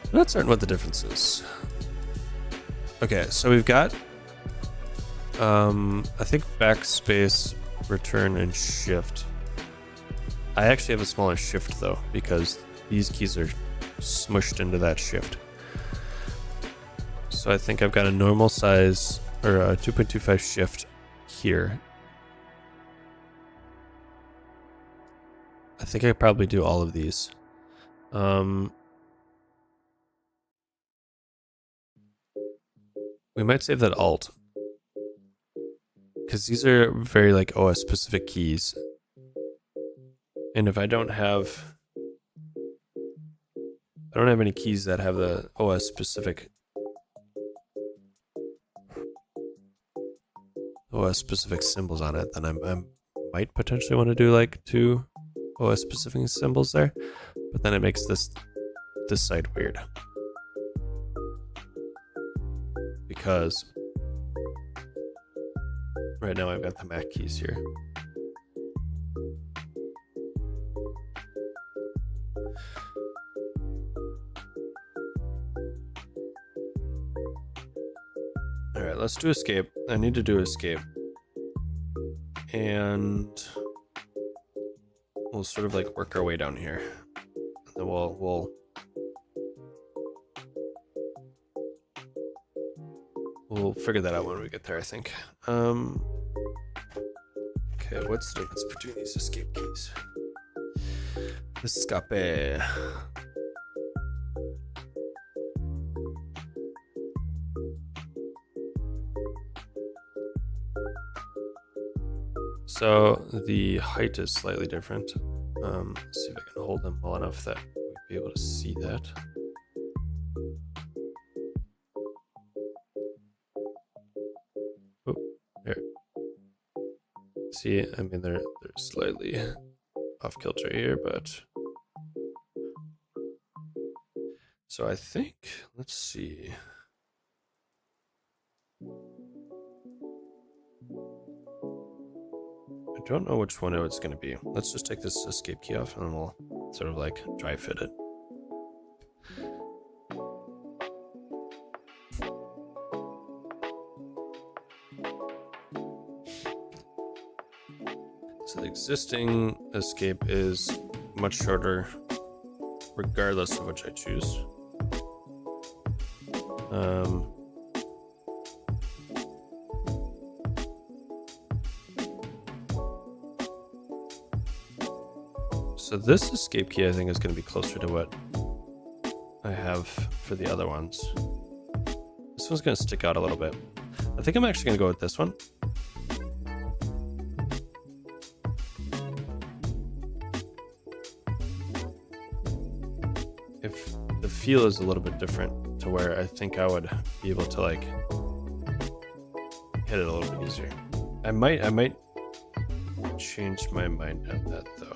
I'm not certain what the difference is. Okay, so we've got I think backspace, return, and shift. I actually have a smaller shift though, because these keys are smushed into that shift. So I think I've got a normal size, or a 2.25 shift here. I think I probably do all of these. We might save that Alt, because these are very like OS specific keys. And if I don't have any keys that have the OS specific OS specific symbols on it, then I might potentially want to do like 2 OS specific symbols there, but then it makes this side weird because right now I've got the Mac keys here. All right, let's do escape. I need to do escape. And we'll sort of like work our way down here. And then we'll figure that out when we get there, I think. Okay, what's the difference between these escape keys? Escape. So the height is slightly different. Let's see if I can hold them well enough that we'll be able to see that. Oh, there. See, I mean, they're slightly off kilter here, but so I think, let's see. I don't know which one it's going to be. Let's just take this escape key off and then we'll sort of like dry fit it. So the existing escape is much shorter regardless of which I choose. So this escape key I think is going to be closer to what I have for the other ones. This one's going to stick out a little bit. I think I'm actually going to go with this one. If the feel is a little bit different to where I think I would be able to like hit it a little bit easier. I might change my mind on that though.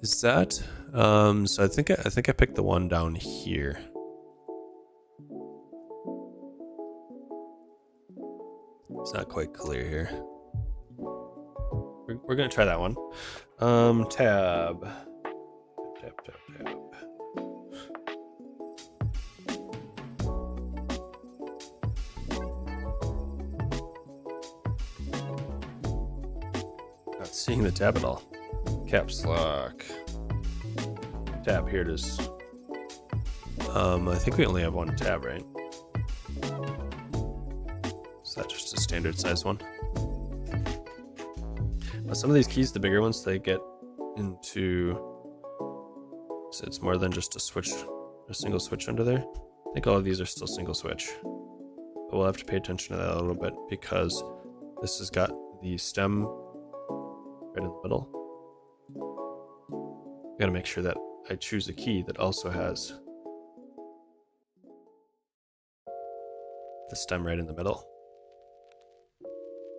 Is that so I think I picked the one down here. It's not quite clear here. We're gonna try that one. Tab. Not seeing the tab at all. Caps lock. Tab, here it is. I think we only have one tab, right? Is that just a standard size one? Some of these keys, the bigger ones, they get into, so it's more than just a switch, a single switch under there. I think all of these are still single switch, but we'll have to pay attention to that a little bit because this has got the stem right in the middle. Got to make sure that I choose a key that also has the stem right in the middle,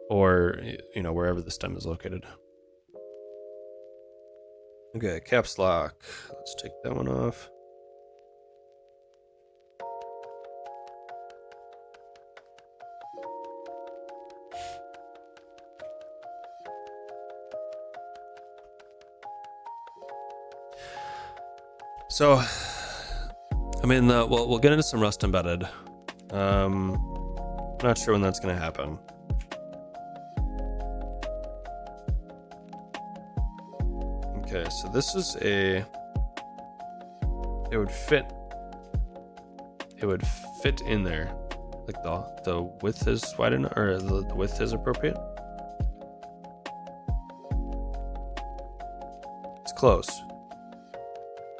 or you know, wherever the stem is located. Okay, caps lock. Let's take that one off. So, I mean, we'll get into some Rust embedded. Not sure when that's going to happen. Okay, so this is it would fit in there. Like the width is wide enough, or the width is appropriate. It's close,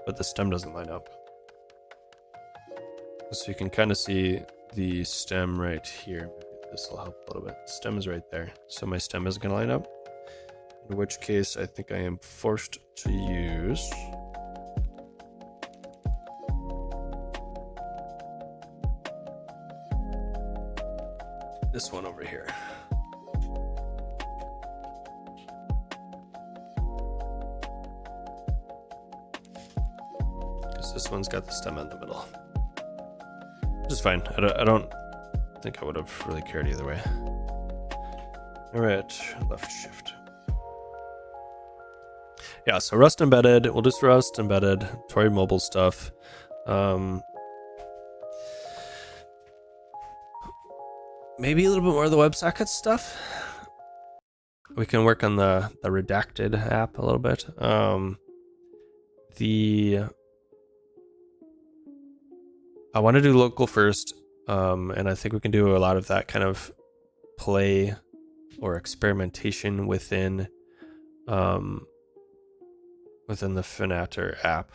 but the stem doesn't line up. So you can kind of see the stem right here. Maybe this will help a little bit. The stem is right there, so my stem isn't going to line up. In which case, I think I am forced to use this one over here. Because this one's got the stem in the middle. Which is fine. I don't think I would have really cared either way. Alright, left shift. Yeah, so Rust embedded. We'll just Rust embedded. Tori mobile stuff. Maybe a little bit more of the WebSockets stuff. We can work on the redacted app a little bit. I want to do local first, and I think we can do a lot of that kind of play or experimentation within the Fnatter app.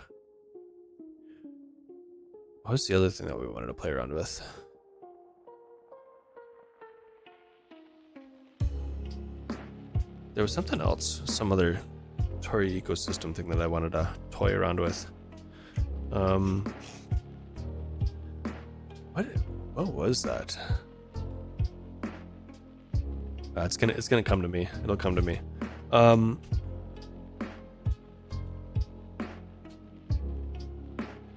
What was the other thing that we wanted to play around with? There was something else, some other Tori ecosystem thing that I wanted to toy around with. What was that? It's gonna come to me. It'll come to me.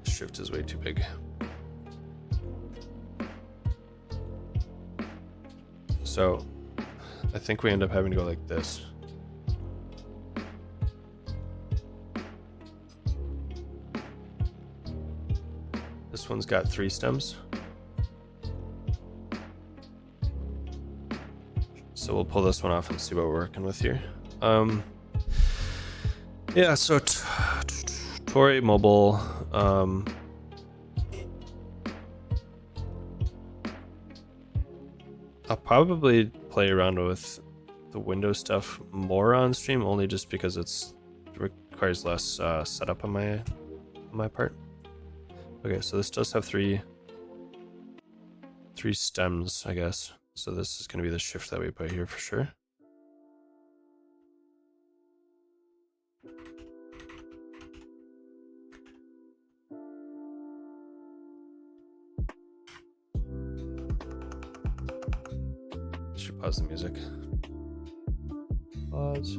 Shift is way too big. So I think we end up having to go like this. This one's got 3 stems. So we'll pull this one off and see what we're working with here. Yeah, so Tori mobile. I'll probably play around with the Windows stuff more on stream, only just because it requires less setup on my part. Okay, so this does have three stems, I guess. So this is going to be the shift that we put here for sure. Should pause the music. Pause.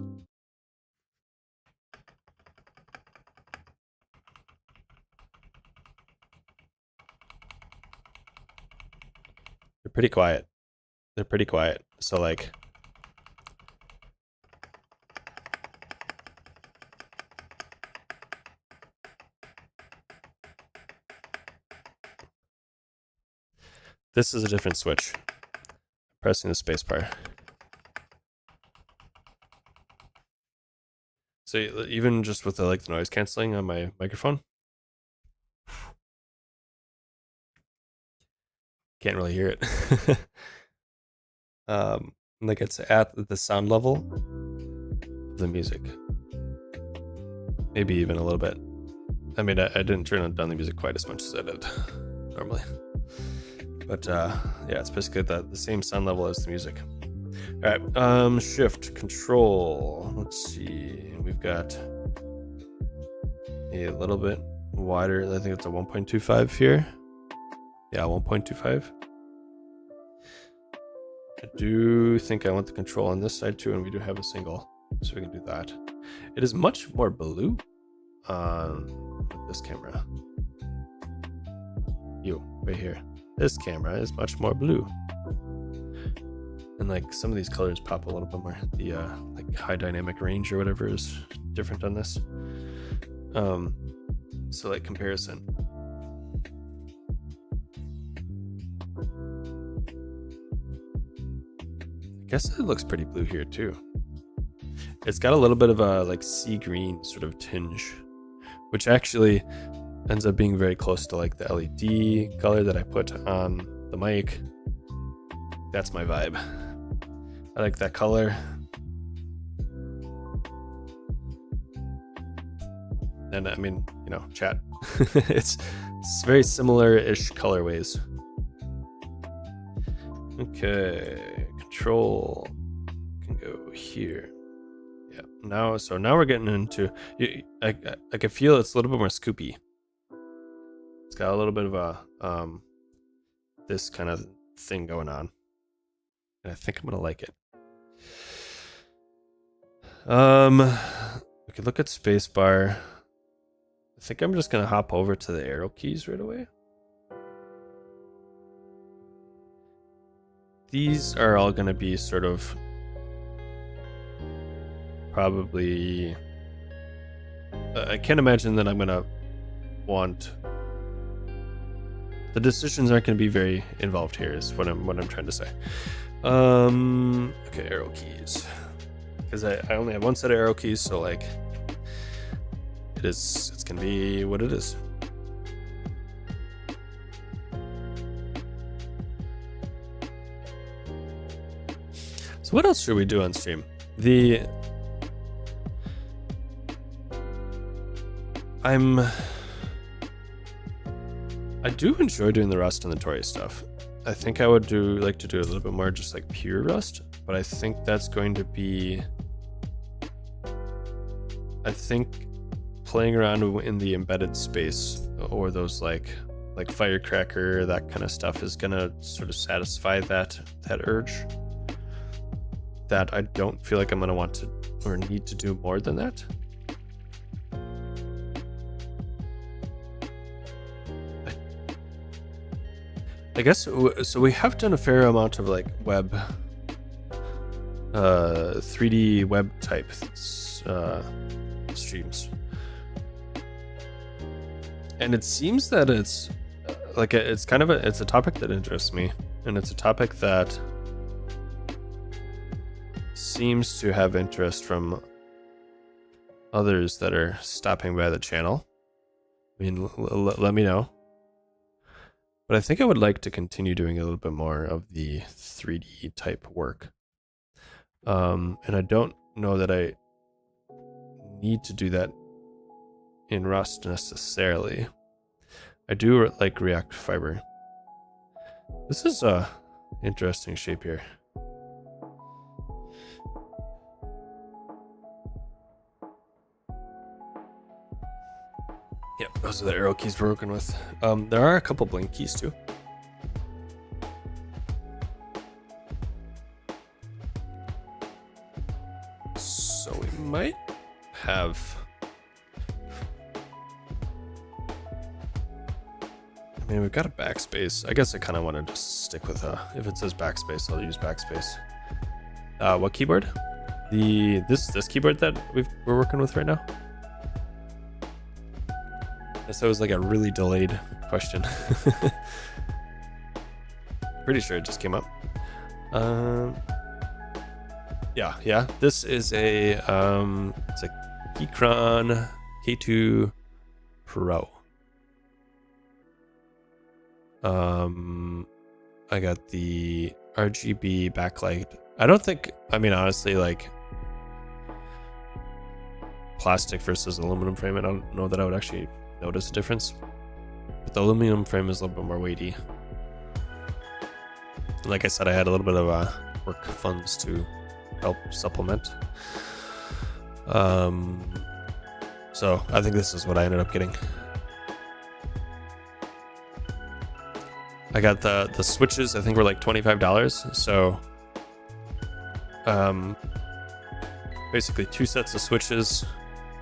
They're pretty quiet. They're pretty quiet. So like, this is a different switch. Pressing the spacebar. So even just with the noise canceling on my microphone, can't really hear it. Like it's at the sound level of the music. Maybe even a little bit. I mean, I didn't turn down the music quite as much as I did normally. But yeah, it's basically the same sound level as the music. All right, shift, control. Let's see. We've got a little bit wider. I think it's a 1.25 here. Yeah, 1.25. I do think I want the control on this side too, and we do have a single, so we can do that. It is much more blue on this camera. Right here. This camera is much more blue. And like some of these colors pop a little bit more. The like high dynamic range or whatever is different on this. So like comparison. I guess it looks pretty blue here too. It's got a little bit of a like sea green sort of tinge, which actually ends up being very close to like the LED color that I put on the mic. That's my vibe. I like that color. And I mean, you know, chat. it's very similar-ish colorways. Okay, control can go here. Yeah, now we're getting into, I can feel it's a little bit more scoopy. It's got a little bit of a this kind of thing going on. and I think I'm gonna like it. We could look at spacebar. I think I'm just gonna hop over to the arrow keys right away. These are all gonna be sort of probably. I can't imagine that I'm gonna want. The decisions aren't gonna be very involved here. Is what I'm trying to say. Okay, arrow keys. Because I only have one set of arrow keys, so like it's gonna be what it is. So what else should we do on stream? I do enjoy doing the Rust and the Tori stuff. I think I would like to do a little bit more just like pure Rust, but I think that's going to be. I think playing around in the embedded space or those like Firecracker, that kind of stuff is gonna sort of satisfy that urge. That I don't feel like I'm gonna want to or need to do more than that. I guess so. We have done a fair amount of like web, 3D web type streams, and it seems that it's it's kind of it's a topic that interests me, and it's a topic that seems to have interest from others that are stopping by the channel. I mean, let me know. But I think I would like to continue doing a little bit more of the 3D type work. And I don't know that I need to do that in Rust necessarily. I do like React Fiber. This is a interesting shape here. Yep, those are the arrow keys we're working with. There are a couple blink keys too. So we might have. I mean, we've got a backspace. I guess I kind of want to just stick with if it says backspace, I'll use backspace. What keyboard? This keyboard that we're working with right now. Guess that was like a really delayed question. Pretty sure it just came up. Yeah. This is a it's a Keychron K2 Pro. I got the RGB backlight. I mean, honestly, like plastic versus aluminum frame, I don't know that I would actually notice a difference, but the aluminum frame is a little bit more weighty. Like I said, I had a little bit of work funds to help supplement. So I think this is what I ended up getting. I got the switches, I think were like $25. So basically 2 sets of switches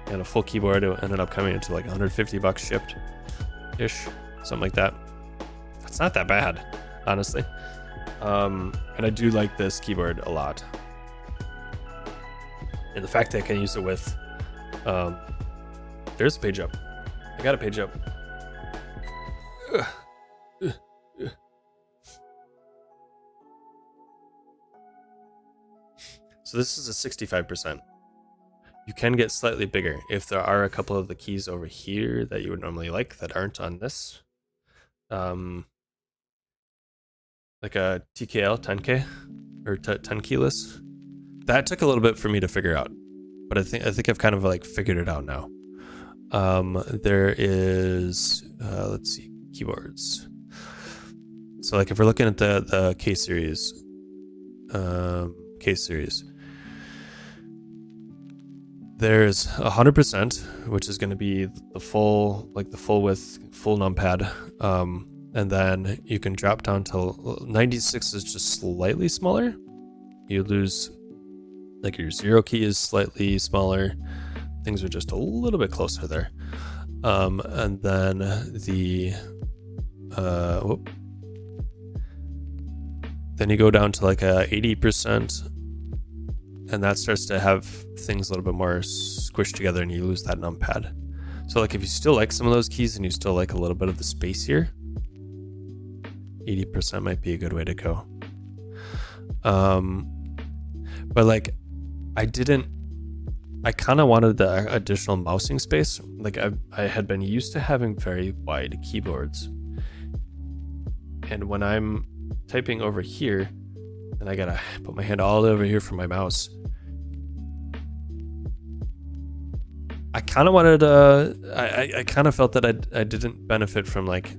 and a full keyboard. It ended up coming into like $150 shipped ish, something like that. That's not that bad, honestly. And I do like this keyboard a lot, and the fact that I can use it with there's a page up. I got a page up. So this is a 65%. You can get slightly bigger if there are a couple of the keys over here that you would normally like that aren't on this. Like a TKL 10K or 10 keyless. That took a little bit for me to figure out, but I think I've kind of like figured it out now. There is let's see, keyboards. So like if we're looking at the K series, there's 100%, which is going to be the full width, full numpad. And then you can drop down to 96 is just slightly smaller. you lose, like your 0 key is slightly smaller. Things are just a little bit closer there. And then the then you go down to like a 80%, and that starts to have things a little bit more squished together, and you lose that numpad. So like if you still like some of those keys and you still like a little bit of the space here, 80% might be a good way to go. But like I kind of wanted the additional mousing space. Like I had been used to having very wide keyboards, and when I'm typing over here and I gotta put my hand all over here for my mouse, I kind of wanted I kind of felt that I didn't benefit from like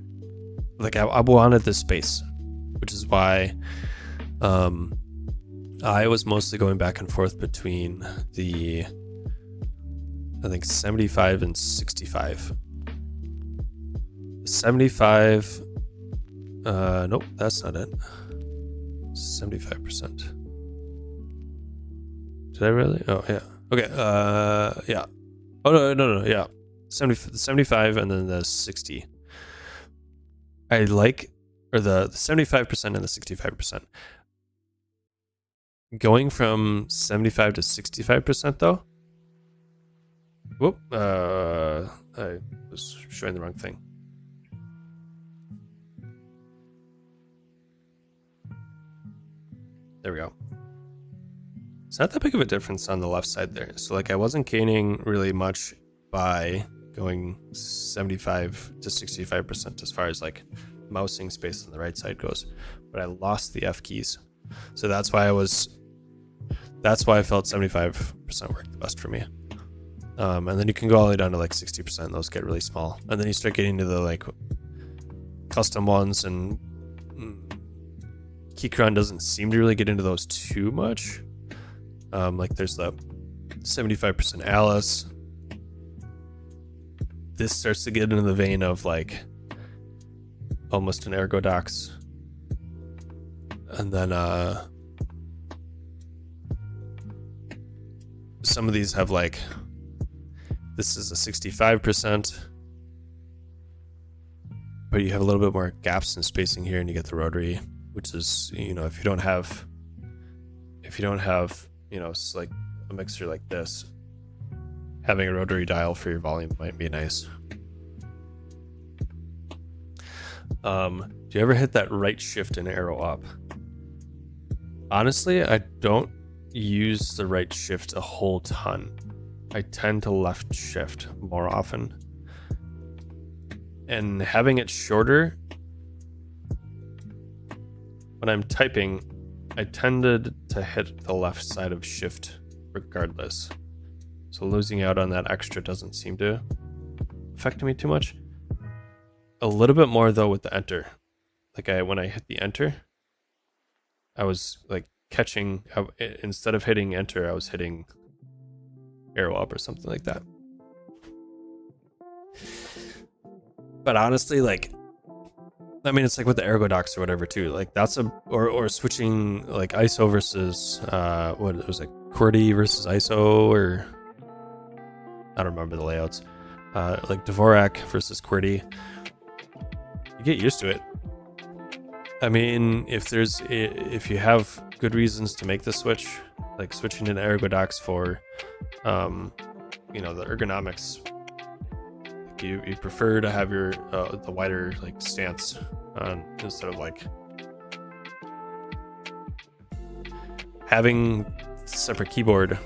I wanted this space, which is why I was mostly going back and forth between the, I think 75 and 65. 75, nope, that's not it. 75%. Did I really? Oh yeah. Okay. Yeah. Oh no. Yeah. 75 and then the 60. I like, or the 75% and the 65%. Going from 75 to 65% though. Whoop. I was showing the wrong thing. There we go. It's not that big of a difference on the left side there. So like I wasn't gaining really much by going 75 to 65% as far as like mousing space on the right side goes, but I lost the F keys. So that's why I felt 75% worked the best for me. And then you can go all the way down to like 60%. Those get really small. And then you start getting to the like custom ones, and Keychron doesn't seem to really get into those too much. Like there's the 75% Alice. This starts to get into the vein of like almost an Ergodox. And then some of these have like, this is a 65%, but you have a little bit more gaps and spacing here, and you get the rotary, which is, you know, if you don't have, you know, it's like a mixer like this, having a rotary dial for your volume might be nice. Do you ever hit that right shift in arrow up? Honestly, I don't use the right shift a whole ton. I tend to left shift more often. And having it shorter, when I'm typing, I tended to hit the left side of shift regardless. So losing out on that extra doesn't seem to affect me too much. A little bit more though with the enter. Like when I hit the enter, I was like catching, instead of hitting enter, I was hitting arrow up or something like that. But honestly, like, I mean, it's like with the Ergodox or whatever too. Like that's or switching like ISO versus what it was, like QWERTY versus ISO, or I don't remember the layouts. Like Dvorak versus QWERTY. You get used to it. I mean, if you have good reasons to make the switch, like switching to Ergodox for, you know, the ergonomics. Like you prefer to have your the wider like stance instead of like having separate keyboard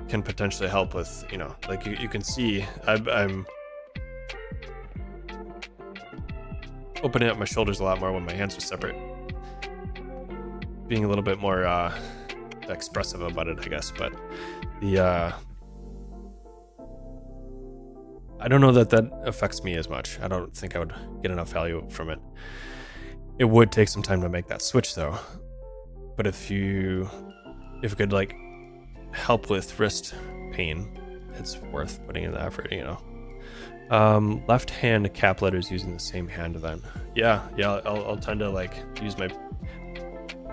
can potentially help with, you know, like you can see I'm opening up my shoulders a lot more when my hands are separate, being a little bit more expressive about it, I guess. But the I don't know that affects me as much. I don't think I would get enough value from it. It would take some time to make that switch though. But if it could like help with wrist pain, it's worth putting in the effort, you know. Left hand cap letters using the same hand then. Yeah, I'll tend to like use my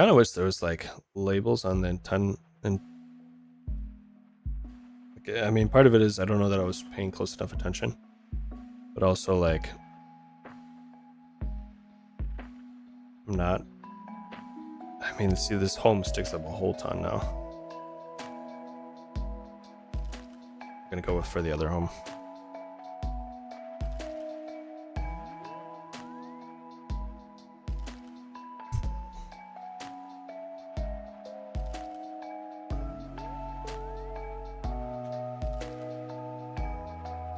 kind of wish there was like labels on the intent. And I mean, part of it is I don't know that I was paying close enough attention, but also like I'm not. I mean, see, this home sticks up a whole ton now. I'm gonna go for the other home.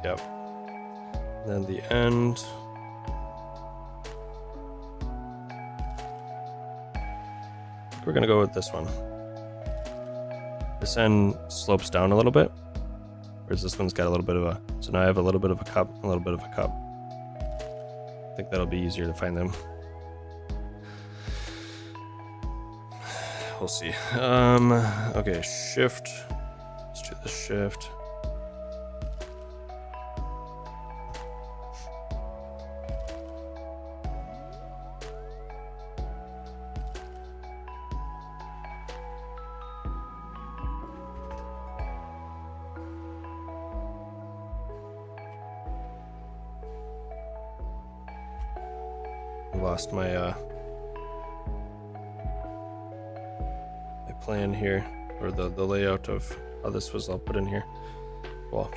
Yep. And then the end. We're gonna go with this one. This end slopes down a little bit, whereas this one's got a little bit of a. So now I have a little bit of a cup, a little bit of a cup. I think that'll be easier to find them. We'll see. Okay, shift. Let's do the shift. Lost my my plan here, or the layout of how this was all put in here. Well,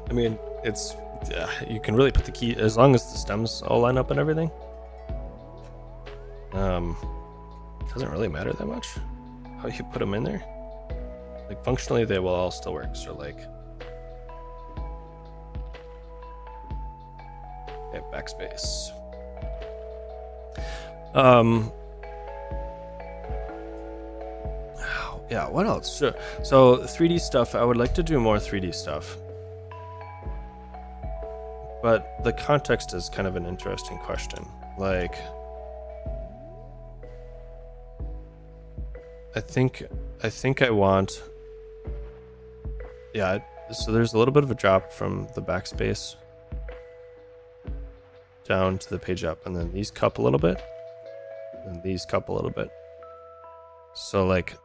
I mean, it's you can really put the key as long as the stems all line up and everything. Doesn't really matter that much how you put them in there. Like functionally, they will all still work. So like. Backspace. Yeah, what else? Sure. So 3D stuff, I would like to do more 3D stuff. But the context is kind of an interesting question. Like, I think I want, yeah, so there's a little bit of a drop from the backspace down to the page up, and then these cup a little bit, and these cup a little bit. So like,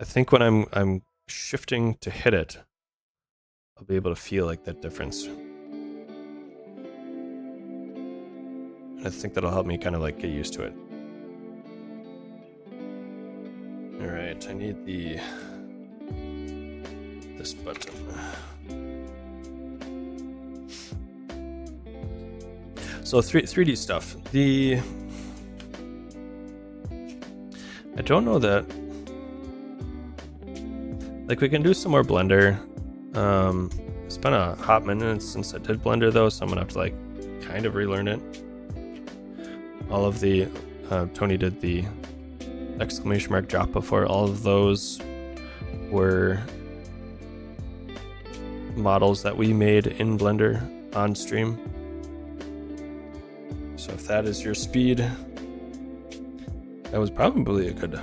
I think when I'm shifting to hit it, I'll be able to feel like that difference. And I think that'll help me kind of like get used to it. All right, I need this button. So 3D stuff. I don't know that. Like we can do some more Blender. It's been a hot minute since I did Blender though, so I'm gonna have to like kind of relearn it. All of the Tony did the exclamation mark drop before. All of those were models that we made in Blender on stream. So if that is your speed, that was probably a good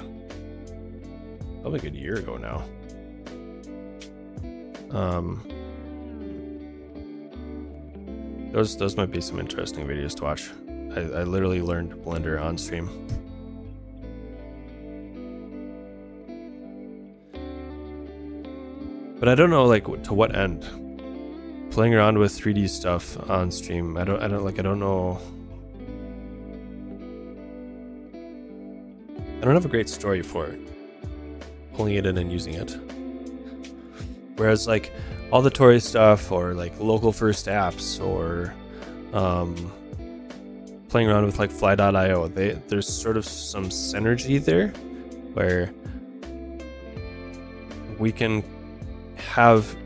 year ago now. Those might be some interesting videos to watch. I literally learned Blender on stream. But I don't know like to what end. Playing around with 3D stuff on stream, I don't know. I don't have a great story for it. Pulling it in and using it. Whereas like all the Tory stuff or like local first apps or playing around with like fly.io, there's sort of some synergy there where we can have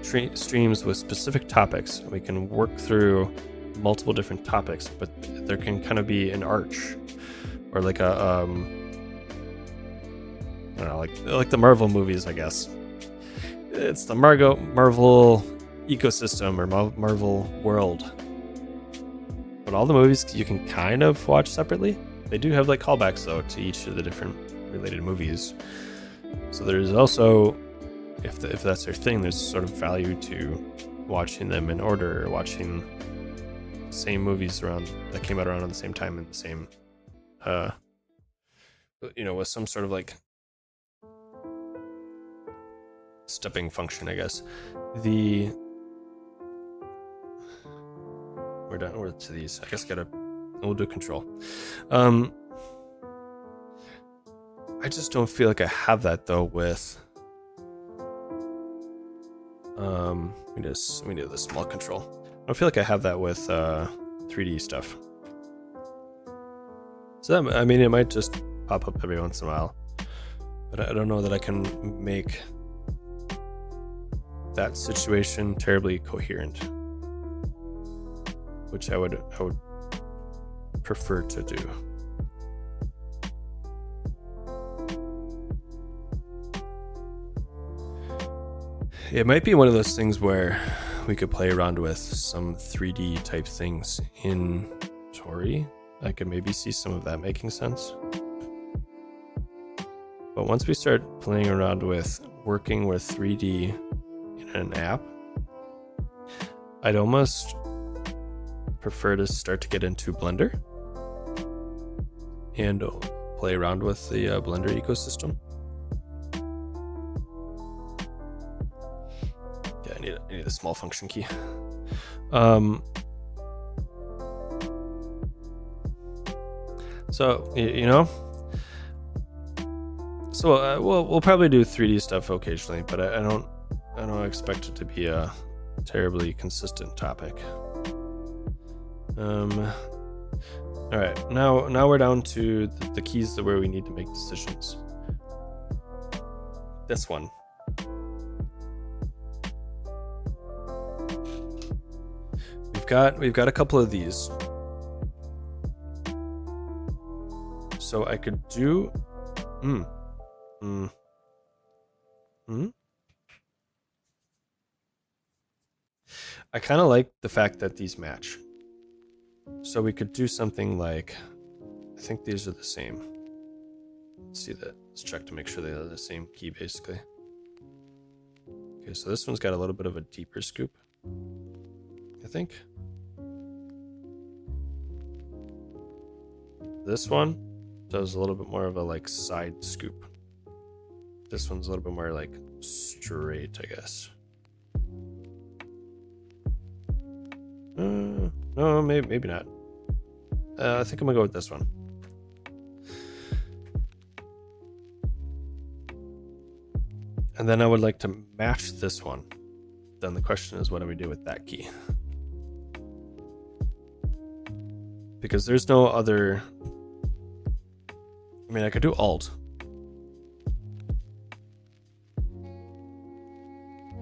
streams with specific topics. We can work through multiple different topics, but there can kind of be an arch or like a I don't know, like the Marvel movies, I guess. It's the Marvel ecosystem or Marvel world. But all the movies you can kind of watch separately. They do have like callbacks though to each of the different related movies. So there's also, if that's their thing, there's sort of value to watching them in order, or watching same movies around that came out around at the same time in the same, with some sort of like stepping function, I guess. We're done. We're to these. I guess we'll do control. I just don't feel like I have that though with. We do the small control. I don't feel like I have that with 3D stuff. So that, I mean, it might just pop up every once in a while, but I don't know that I can make that situation terribly coherent, which I would prefer to do. It might be one of those things where we could play around with some 3D type things in Tori. I could maybe see some of that making sense. But once we start playing around with working with 3D in an app, I'd almost prefer to start to get into Blender and play around with the Blender ecosystem. Yeah, I need a small function key. So we'll probably do 3D stuff occasionally, but I don't expect it to be a terribly consistent topic. All right, now we're down to the keys where we need to make decisions. This one. We've got a couple of these. So I could do I kind of like the fact that these match. So we could do something like, I think these are the same. Let's see that. Let's check to make sure they are the same key, basically. Okay, so this one's got a little bit of a deeper scoop, I think. This one does a little bit more of a like side scoop. This one's a little bit more like straight, I guess. No, maybe not. I think I'm gonna go with this one. And then I would like to match this one. Then the question is, what do we do with that key? Because there's no other. I mean, I could do Alt.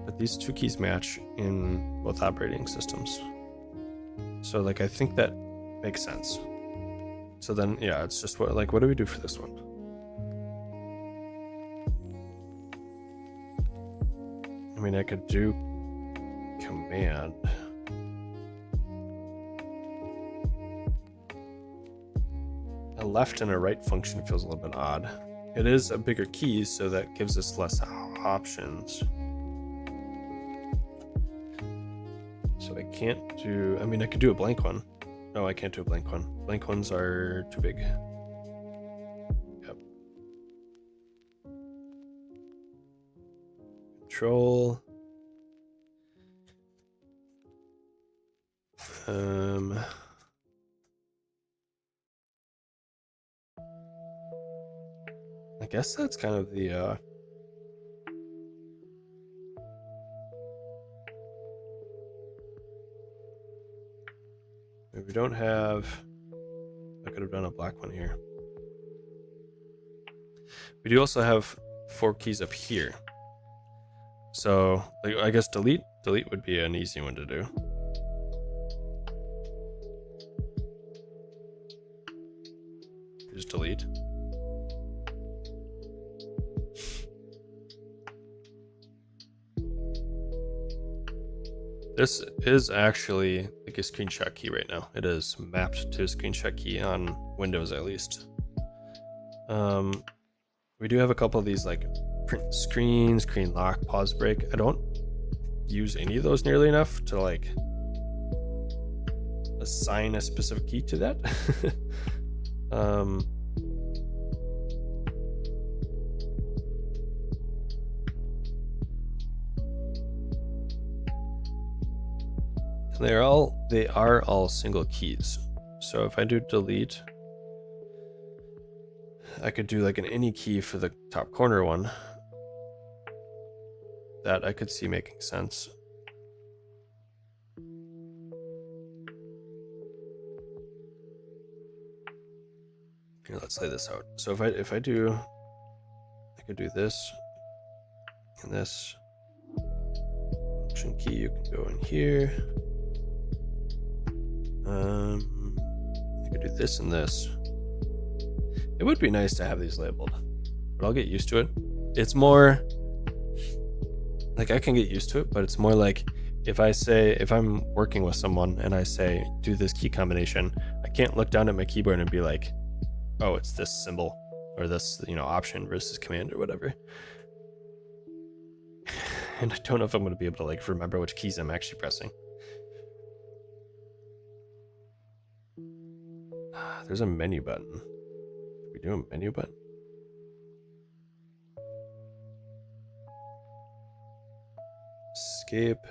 But these two keys match in both operating systems. So like, I think that makes sense. So then, yeah, it's just what do we do for this one? I mean, I could do command. A left and a right function feels a little bit odd. It is a bigger key, so that gives us less options. So I can't do, I mean, I could do a blank one. No, I can't do a blank one. Blank ones are too big. Yep. Control. I guess that's kind of the we don't have. I could have done a black one here. We do also have 4 keys up here. So like, I guess delete would be an easy one to do. Just delete. This is actually like a screenshot key right now. It is mapped to a screenshot key on Windows at least. We do have a couple of these like print screen lock, pause break. I don't use any of those nearly enough to like assign a specific key to that. They are all single keys. So if I do delete, I could do like an any key for the top corner one. That I could see making sense. Here, let's lay this out. So if I do, I could do this and this. Function key, you can go in here. I could do this and this. It would be nice to have these labeled, but I'll get used to it. It's more like I can get used to it, but it's more like if I'm working with someone and I say, do this key combination, I can't look down at my keyboard and be like, oh, it's this symbol or this, option versus command or whatever. And I don't know if I'm going to be able to like remember which keys I'm actually pressing. There's a menu button. Did we do a menu button? Escape.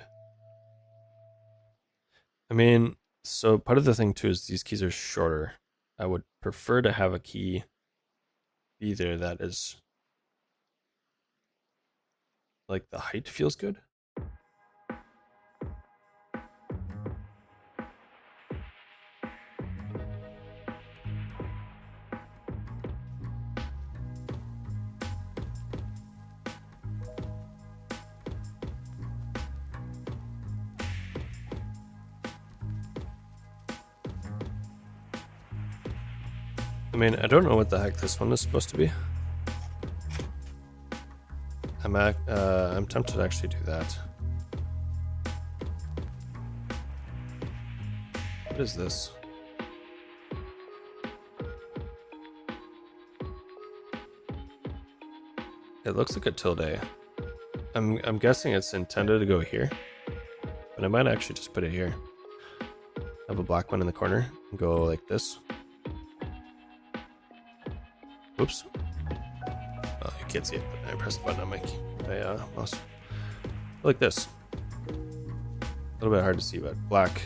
I mean, so part of the thing too is these keys are shorter. I would prefer to have a key be there that is like the height feels good. I mean, I don't know what the heck this one is supposed to be. I'm tempted to actually do that. What is this? It looks like a tilde. I'm guessing it's intended to go here, but I might actually just put it here. Have a black one in the corner and go like this. Oops. Oh, you can't see it, but I pressed the button on my mouse. Like this. A little bit hard to see, but black,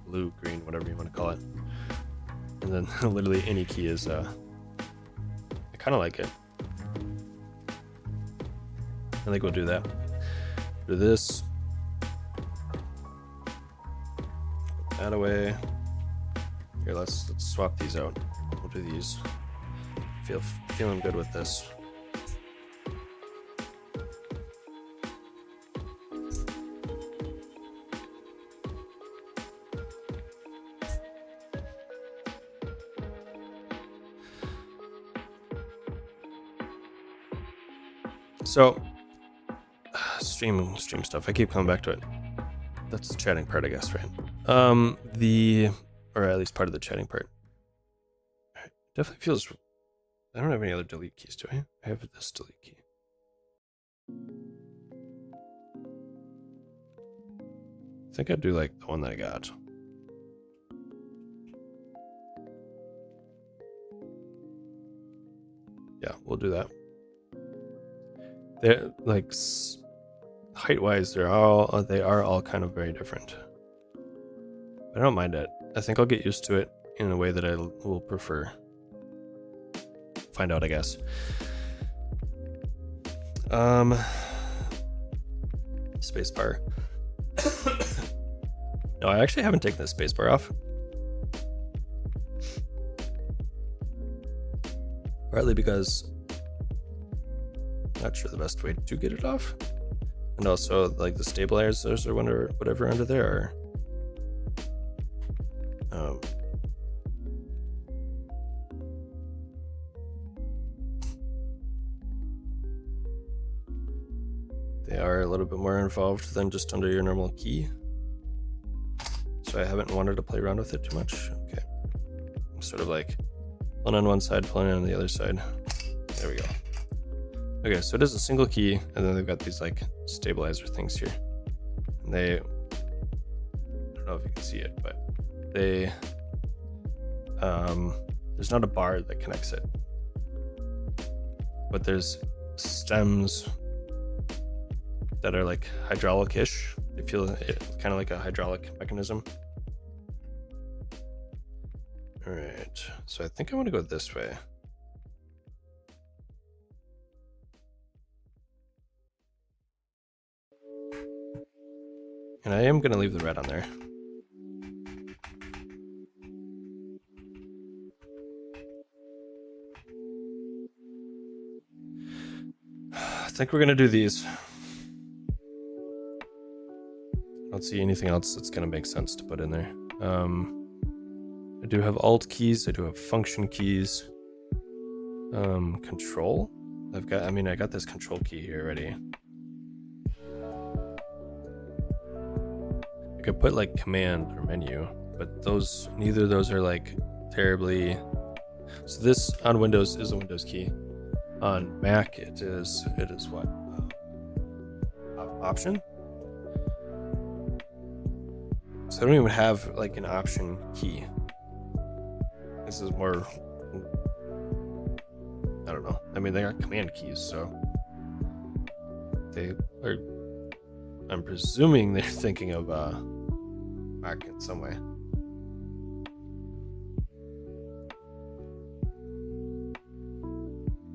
blue, green, whatever you want to call it. And then literally any key is, I kind of like it. I think we'll do that. Do this. Put that away. Here, let's swap these out. We'll do these. Feeling good with this. So, stream stuff. I keep coming back to it. That's the chatting part, I guess, right? Or at least part of the chatting part. Definitely feels. I don't have any other delete keys, do I? I have this delete key. I think I'd do like the one that I got. Yeah, we'll do that. They're like height-wise, they are all kind of very different. I don't mind it. I think I'll get used to it in a way that I will prefer. Find out, I guess. Spacebar. No, I actually haven't taken the spacebar off. Partly because I'm not sure the best way to get it off. And also like the stabilizers or whatever under there are they are a little bit more involved than just under your normal key. So I haven't wanted to play around with it too much. Okay. I'm sort of like pulling on one side, pulling on the other side. There we go. Okay, so it is a single key, and then they've got these like stabilizer things here. And I don't know if you can see it, but they there's not a bar that connects it, but there's stems that are like hydraulic-ish. They feel kind of like a hydraulic mechanism. All right, so I think I want to go this way. And I am going to leave the red on there. I think we're going to do these. I don't see anything else that's going to make sense to put in there. I do have alt keys. I do have function keys. Control. I got this control key here already. I could put like command or menu, but neither of those are like terribly. So this on Windows is a Windows key. On Mac it is what? Option? So I don't even have like an option key. This is more, I don't know. I mean, they got command keys, so they are, I'm presuming they're thinking of Mac in some way.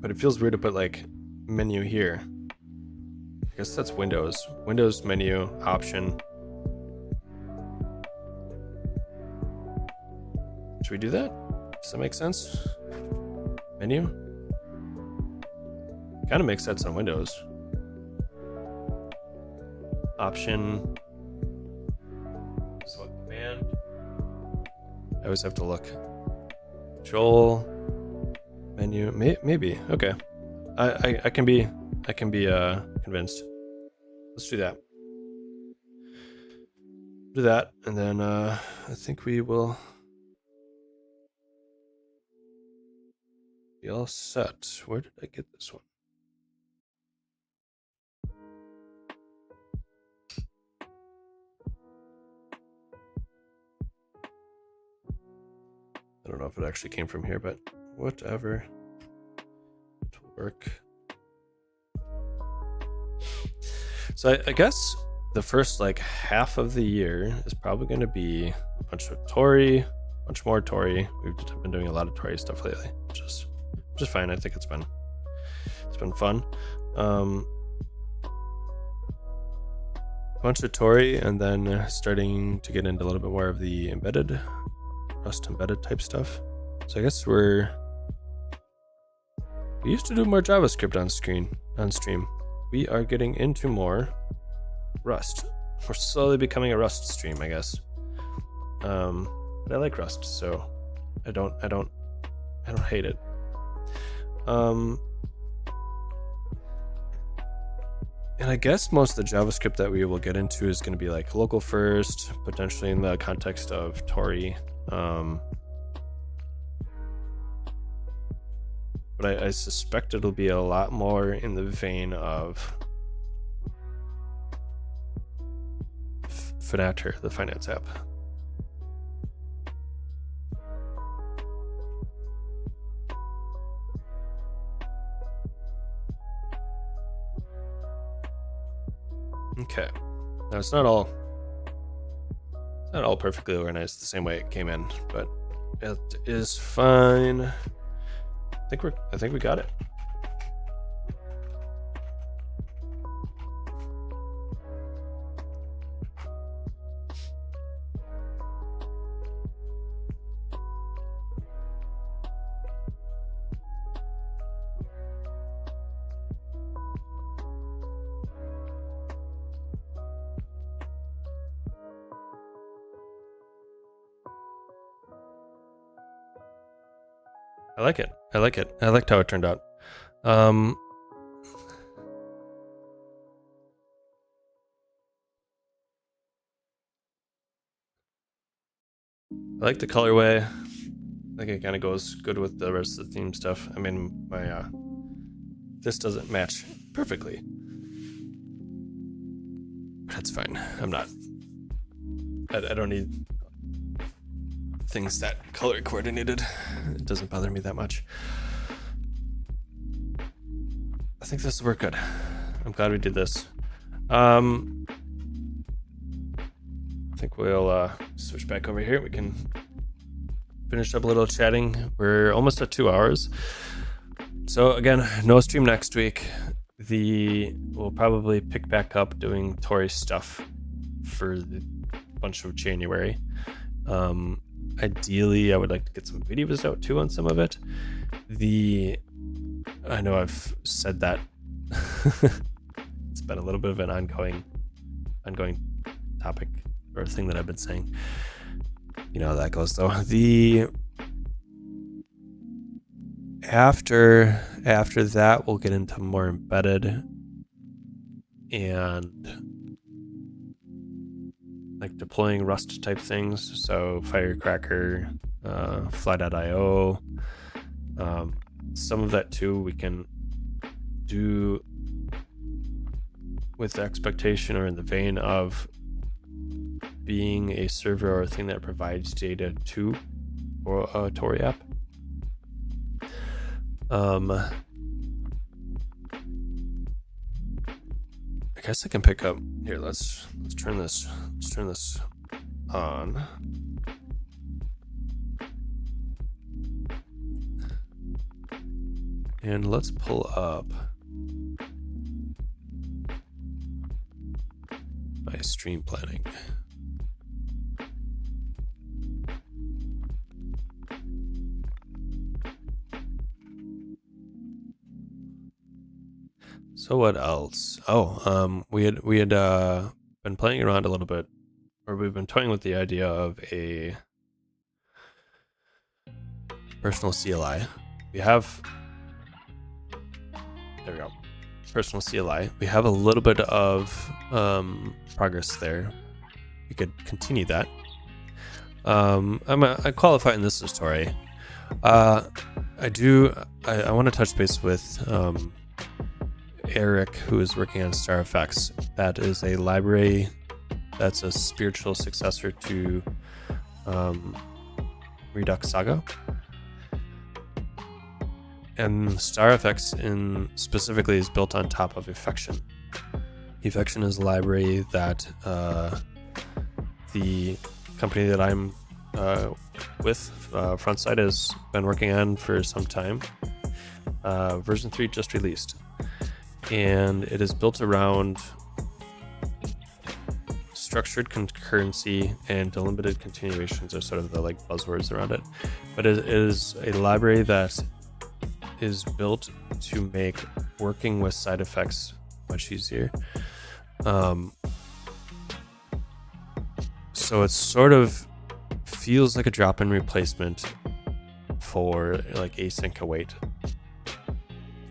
But it feels weird to put like menu here. I guess that's Windows. Windows menu, option. Should we do that? Does that make sense? Menu? Kind of makes sense on Windows. Option. So command. I always have to look. Control. Menu. Maybe. Okay. I can be convinced. Let's do that. Do that, and then I think we will be all set. Where did I get this one? I don't know if it actually came from here, but whatever. It will work. So I guess the first like half of the year is probably going to be a bunch of Tori, a bunch more Tori. We've been doing a lot of Tori stuff lately, which is fine. I think it's been fun. A bunch of Tori, and then starting to get into a little bit more of the Rust embedded type stuff. So I guess we used to do more JavaScript on stream. We are getting into more Rust. We're slowly becoming a Rust stream, I guess. But I like Rust, so I don't hate it. And I guess most of the JavaScript that we will get into is going to be like local first, potentially in the context of Tori. But I suspect it'll be a lot more in the vein of Finatter, the finance app. Okay. Now it's not all perfectly organized the same way it came in, but it is fine. I think we got it. I like it. I liked how it turned out. I like the colorway. I think it kind of goes good with the rest of the theme stuff. I mean, this doesn't match perfectly. That's fine. I'm not I don't need things that color coordinated. It doesn't bother me that much. I think this will work good. I'm glad we did this. I think we'll switch back over here. We can finish up a little chatting. We're almost at 2 hours. So again, no stream next week. We'll probably pick back up doing Tori stuff for the bunch of January. Ideally, I would like to get some videos out too on some of it. I know I've said that it's been a little bit of an ongoing topic or thing that I've been saying. You know how that goes though. After that, we'll get into more embedded and like deploying Rust type things. So Firecracker, Fly.io. Some of that too we can do with the expectation or in the vein of being a server or a thing that provides data to or a Tori app. I guess I can pick up here. Let's turn this on. And let's pull up my stream planning. So what else? We had been playing around a little bit, or we've been toying with the idea of a personal CLI. There we go. Personal CLI. We have a little bit of progress there. We could continue that. I qualify in this as Tori. I want to touch base with Eric, who is working on StarFX. That is a library that's a spiritual successor to Redux Saga. And StarFX specifically is built on top of Affection. Affection is a library that the company that I'm with, Frontside, has been working on for some time. Version 3 just released. And it is built around structured concurrency and delimited continuations are sort of the like buzzwords around it. But it is a library that is built to make working with side effects much easier. So it sort of feels like a drop-in replacement for like async await,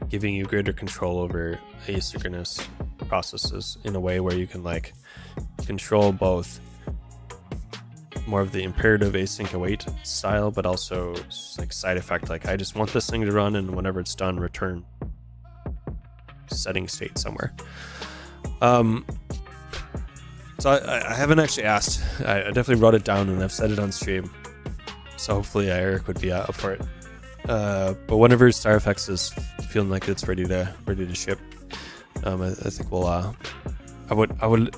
giving you greater control over asynchronous processes in a way where you can like control both more of the imperative async await style, but also like side effect, like I just want this thing to run, and whenever it's done, return setting state somewhere. So I haven't actually asked. I definitely wrote it down and I've said it on stream, so hopefully Eric would be up for it. But whenever StarFX is feeling like it's ready to ship, I think we'll. I would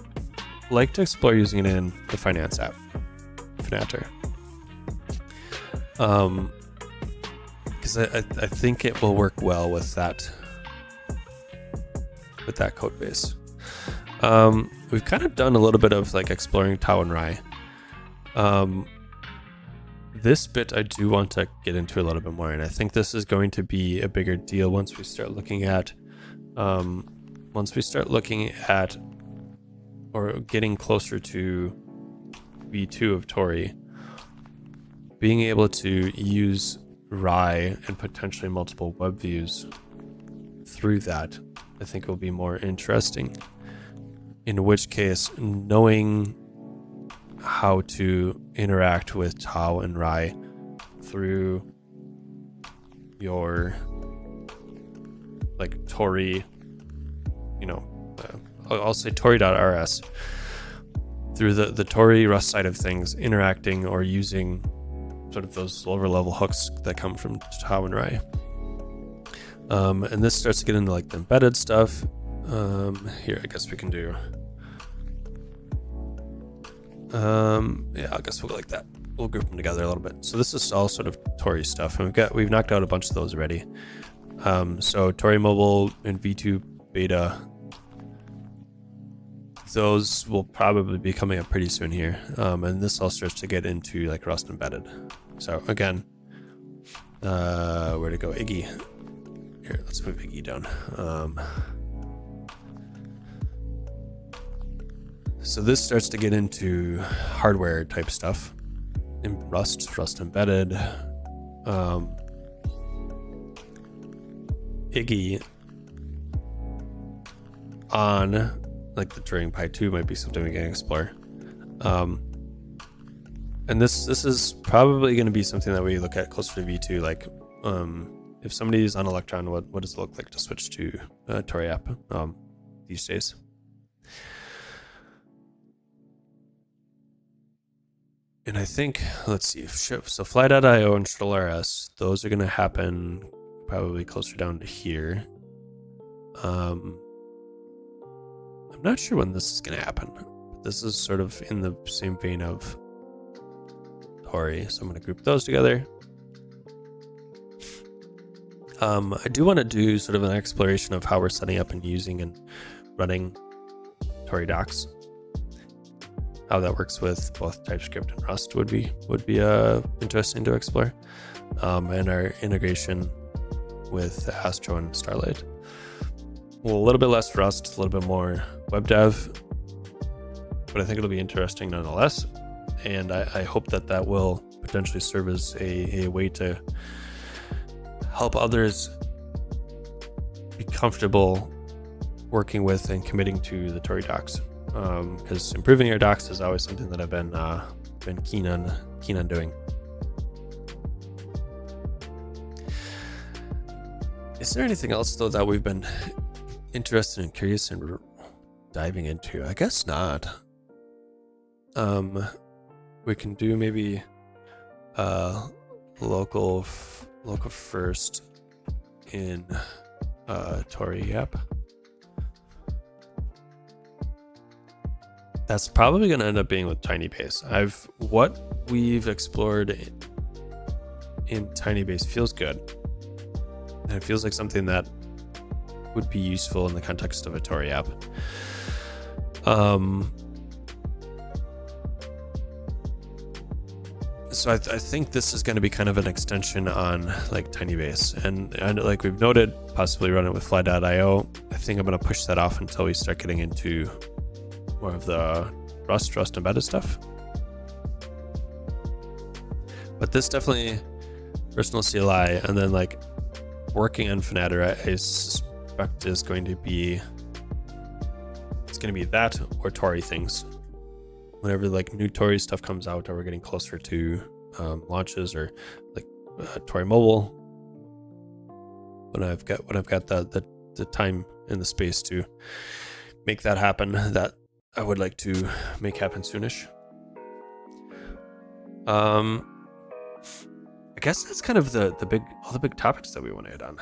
like to explore using it in the finance app, Finatter. Because I think it will work well with that code base. We've kind of done a little bit of like exploring Tau and Rai. This bit I do want to get into a little bit more, and I think this is going to be a bigger deal once we start looking at or getting closer to V2 of Tori, being able to use Rai and potentially multiple web views through that, I think will be more interesting. In which case, knowing how to interact with Tau and Rai through your like Tori, I'll say Tori.rs, through the Tori Rust side of things, interacting or using sort of those lower level hooks that come from Tau and Rai. And this starts to get into like the embedded stuff. Here, I guess we can do. Yeah, I guess we'll go like that. We'll group them together a little bit. So this is all sort of Tori stuff, and we've knocked out a bunch of those already. So Tori Mobile and V2 Beta, those will probably be coming up pretty soon here. And this all starts to get into like Rust embedded. So again, where to go? Iggy. Here, let's move Iggy down. So this starts to get into hardware type stuff in Rust embedded. Iggy on like the Turing Pi 2 might be something we can explore. And this is probably going to be something that we look at closer to V2. Like, if somebody's on Electron, what does it look like to switch to Tori app these days? And I think, let's see, so Fly.io and ShuttleRS, those are going to happen probably closer down to here. I'm not sure when this is going to happen. This is sort of in the same vein of Tori, so I'm going to group those together. I do want to do sort of an exploration of how we're setting up and using and running Tori docs. How that works with both TypeScript and Rust would be interesting to explore, and our integration with Astro and Starlight. Well, a little bit less Rust, a little bit more web dev, but I think it'll be interesting nonetheless. And I hope that will potentially serve as a way to help others be comfortable working with and committing to the Tori docs. Because improving your docs is always something that I've been keen on doing. Is there anything else though that we've been interested and curious in diving into? I guess not. We can do maybe local first in Tori app. That's probably going to end up being with TinyBase. What we've explored in TinyBase feels good, and it feels like something that would be useful in the context of a Tori app. So I think this is going to be kind of an extension on like TinyBase, and like we've noted, possibly run it with Fly.io. I think I'm going to push that off until we start getting into more of the Rust embedded stuff. But this definitely personal CLI, and then like working on Fnatter, I suspect is going to be that or Tori things. Whenever like new Tori stuff comes out, or we're getting closer to launches, or like Tori Mobile, when I've got the time and the space to make that happen, that I would like to make happen soonish. I guess that's kind of all the big topics that we want to hit on.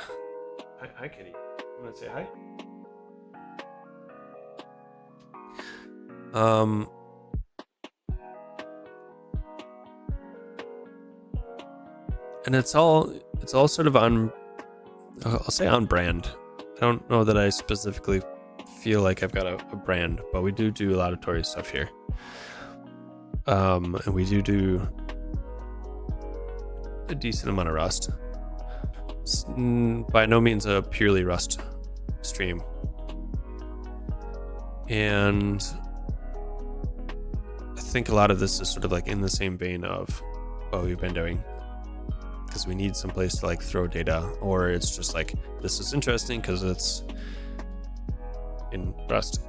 Hi Kitty. You want to say hi? And it's all sort of I'll say on brand. I don't know that I specifically feel like I've got a brand, but we do a lot of Tori stuff here. And we do a decent amount of Rust. It's by no means a purely Rust stream. And I think a lot of this is sort of like in the same vein of what we've been doing, because we need some place to like throw data, or it's just like, this is interesting because it's in Rust.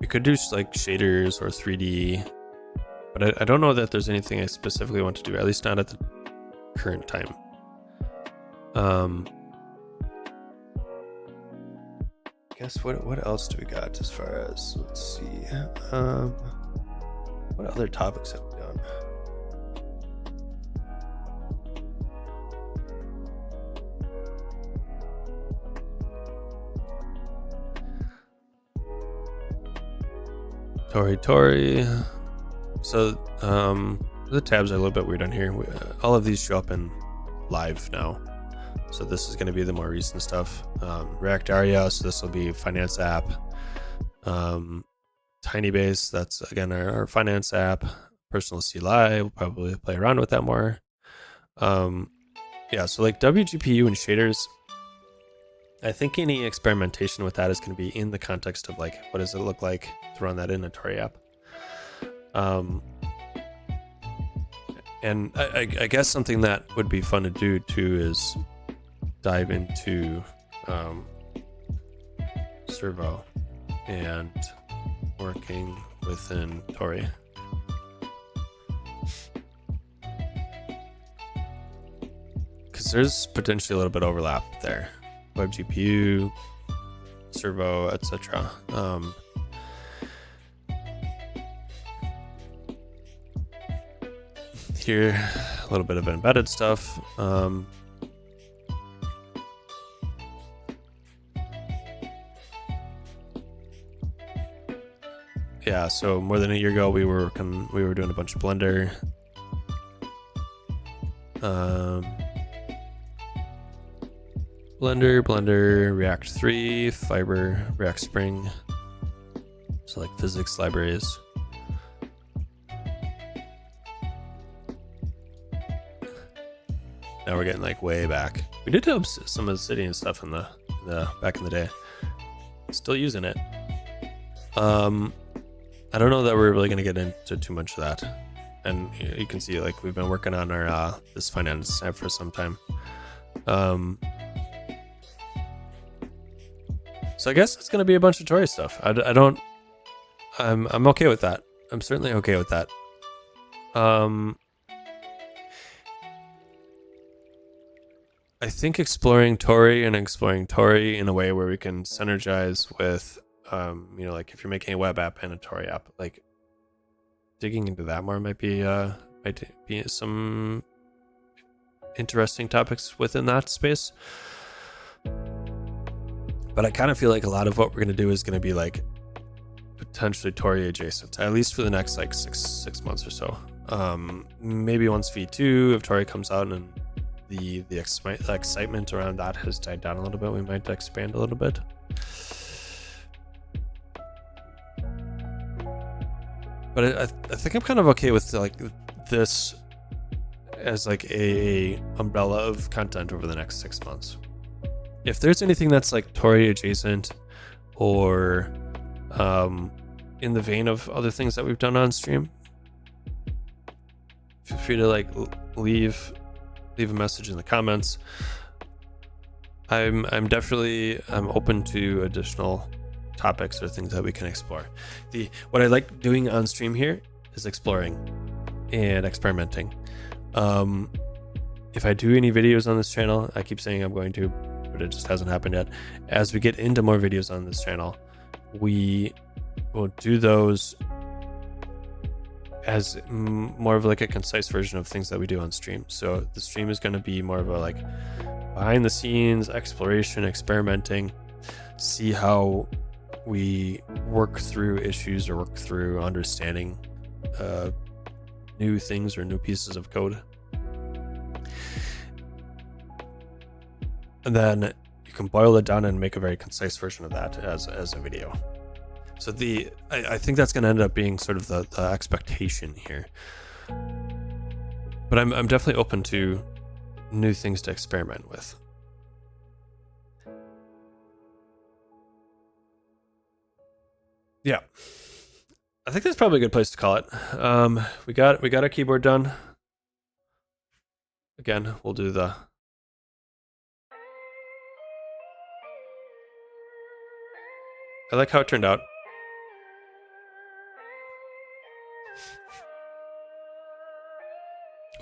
We could do like shaders or 3D, but I don't know that there's anything I specifically want to do, at least not at the current time. Guess what else do we got as far as, let's see, what other topics have we done? Tori. So the tabs are a little bit weird on here. All of these show up in live now. So this is going to be the more recent stuff. React Aria, so this will be finance app. Tinybase, that's again our finance app. Personal CLI, we'll probably play around with that more. Yeah, so like WGPU and shaders, I think any experimentation with that is going to be in the context of like, what does it look like to run that in a Tori app? And I guess something that would be fun to do too is dive into Servo and working within Tori. Because there's potentially a little bit of overlap there. Web GPU, Servo, etc. Here, a little bit of embedded stuff. Yeah, so more than a year ago, we were doing a bunch of Blender. Blender, React 3, Fiber, React Spring. So like physics libraries. Now we're getting like way back. We did have some Obsidian stuff in the back in the day. Still using it. I don't know that we're really gonna get into too much of that. And you can see like we've been working on our this finance app for some time. So I guess it's gonna be a bunch of Tori stuff. I'm okay with that. I'm certainly okay with that. I think exploring Tori in a way where we can synergize with, like if you're making a web app and a Tori app, like digging into that more might be some interesting topics within that space. But I kind of feel like a lot of what we're going to do is going to be like potentially Tori adjacent, at least for the next like six months or so. Maybe once V2, if Tori comes out and the excitement around that has died down a little bit, we might expand a little bit. But I think I'm kind of okay with like this as like a umbrella of content over the next 6 months. If there's anything that's like Tori adjacent or in the vein of other things that we've done on stream, feel free to like leave a message in the comments. I'm open to additional topics or things that we can explore. What I like doing on stream here is exploring and experimenting. If I do any videos on this channel, I keep saying I'm going to, but it just hasn't happened yet. As we get into more videos on this channel, we will do those as more of like a concise version of things that we do on stream. So the stream is going to be more of a like behind the scenes exploration, experimenting, see how we work through issues or work through understanding new things or new pieces of code. And then you can boil it down and make a very concise version of that as a video. So I think that's going to end up being sort of the expectation here. But I'm definitely open to new things to experiment with. Yeah, I think that's probably a good place to call it. We got our keyboard done. Again, we'll do the. I like how it turned out.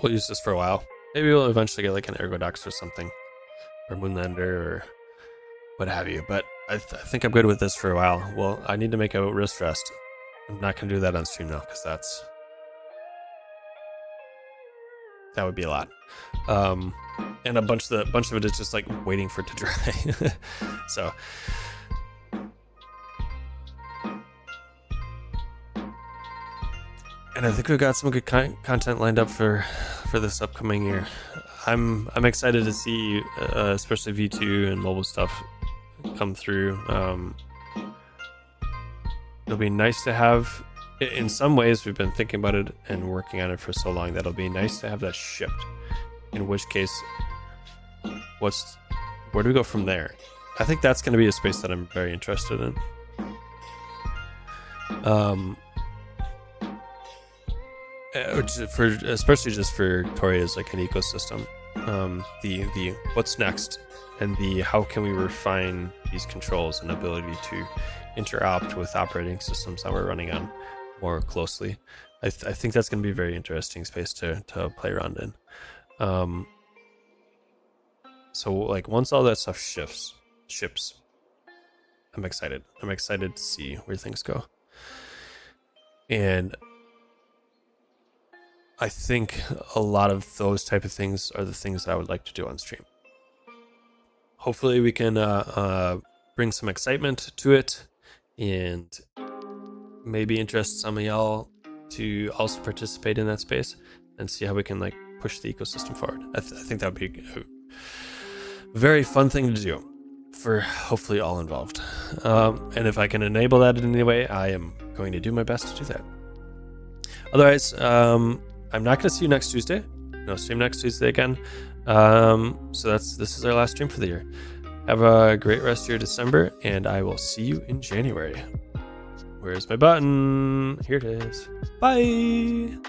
We'll use this for a while. Maybe we'll eventually get like an Ergodox or something. or Moonlander or what have you. But I think I'm good with this for a while. Well, I need to make a wrist rest. I'm not going to do that on stream now because that would be a lot. And a bunch of it is just like waiting for it to dry. So and I think we've got some good content lined up for this upcoming year. I'm excited to see especially V2 and mobile stuff come through. It'll be nice to have, in some ways we've been thinking about it and working on it for so long that it'll be nice to have that shipped, in which case where do we go from there? I think that's going to be a space that I'm very interested in. Especially just for Tori as like an ecosystem, the what's next and the how can we refine these controls and ability to interopt with operating systems that we're running on more closely. I think that's going to be a very interesting space to play around in. So like once all that stuff ships, I'm excited. I'm excited to see where things go. And I think a lot of those type of things are the things that I would like to do on stream. Hopefully we can bring some excitement to it and maybe interest some of y'all to also participate in that space and see how we can like push the ecosystem forward. I think that would be a very fun thing to do for hopefully all involved. And if I can enable that in any way, I am going to do my best to do that. Otherwise, I'm not going to see you next Tuesday. No stream next Tuesday again. So this is our last stream for the year. Have a great rest of your December, and I will see you in January. Where's my button? Here it is. Bye.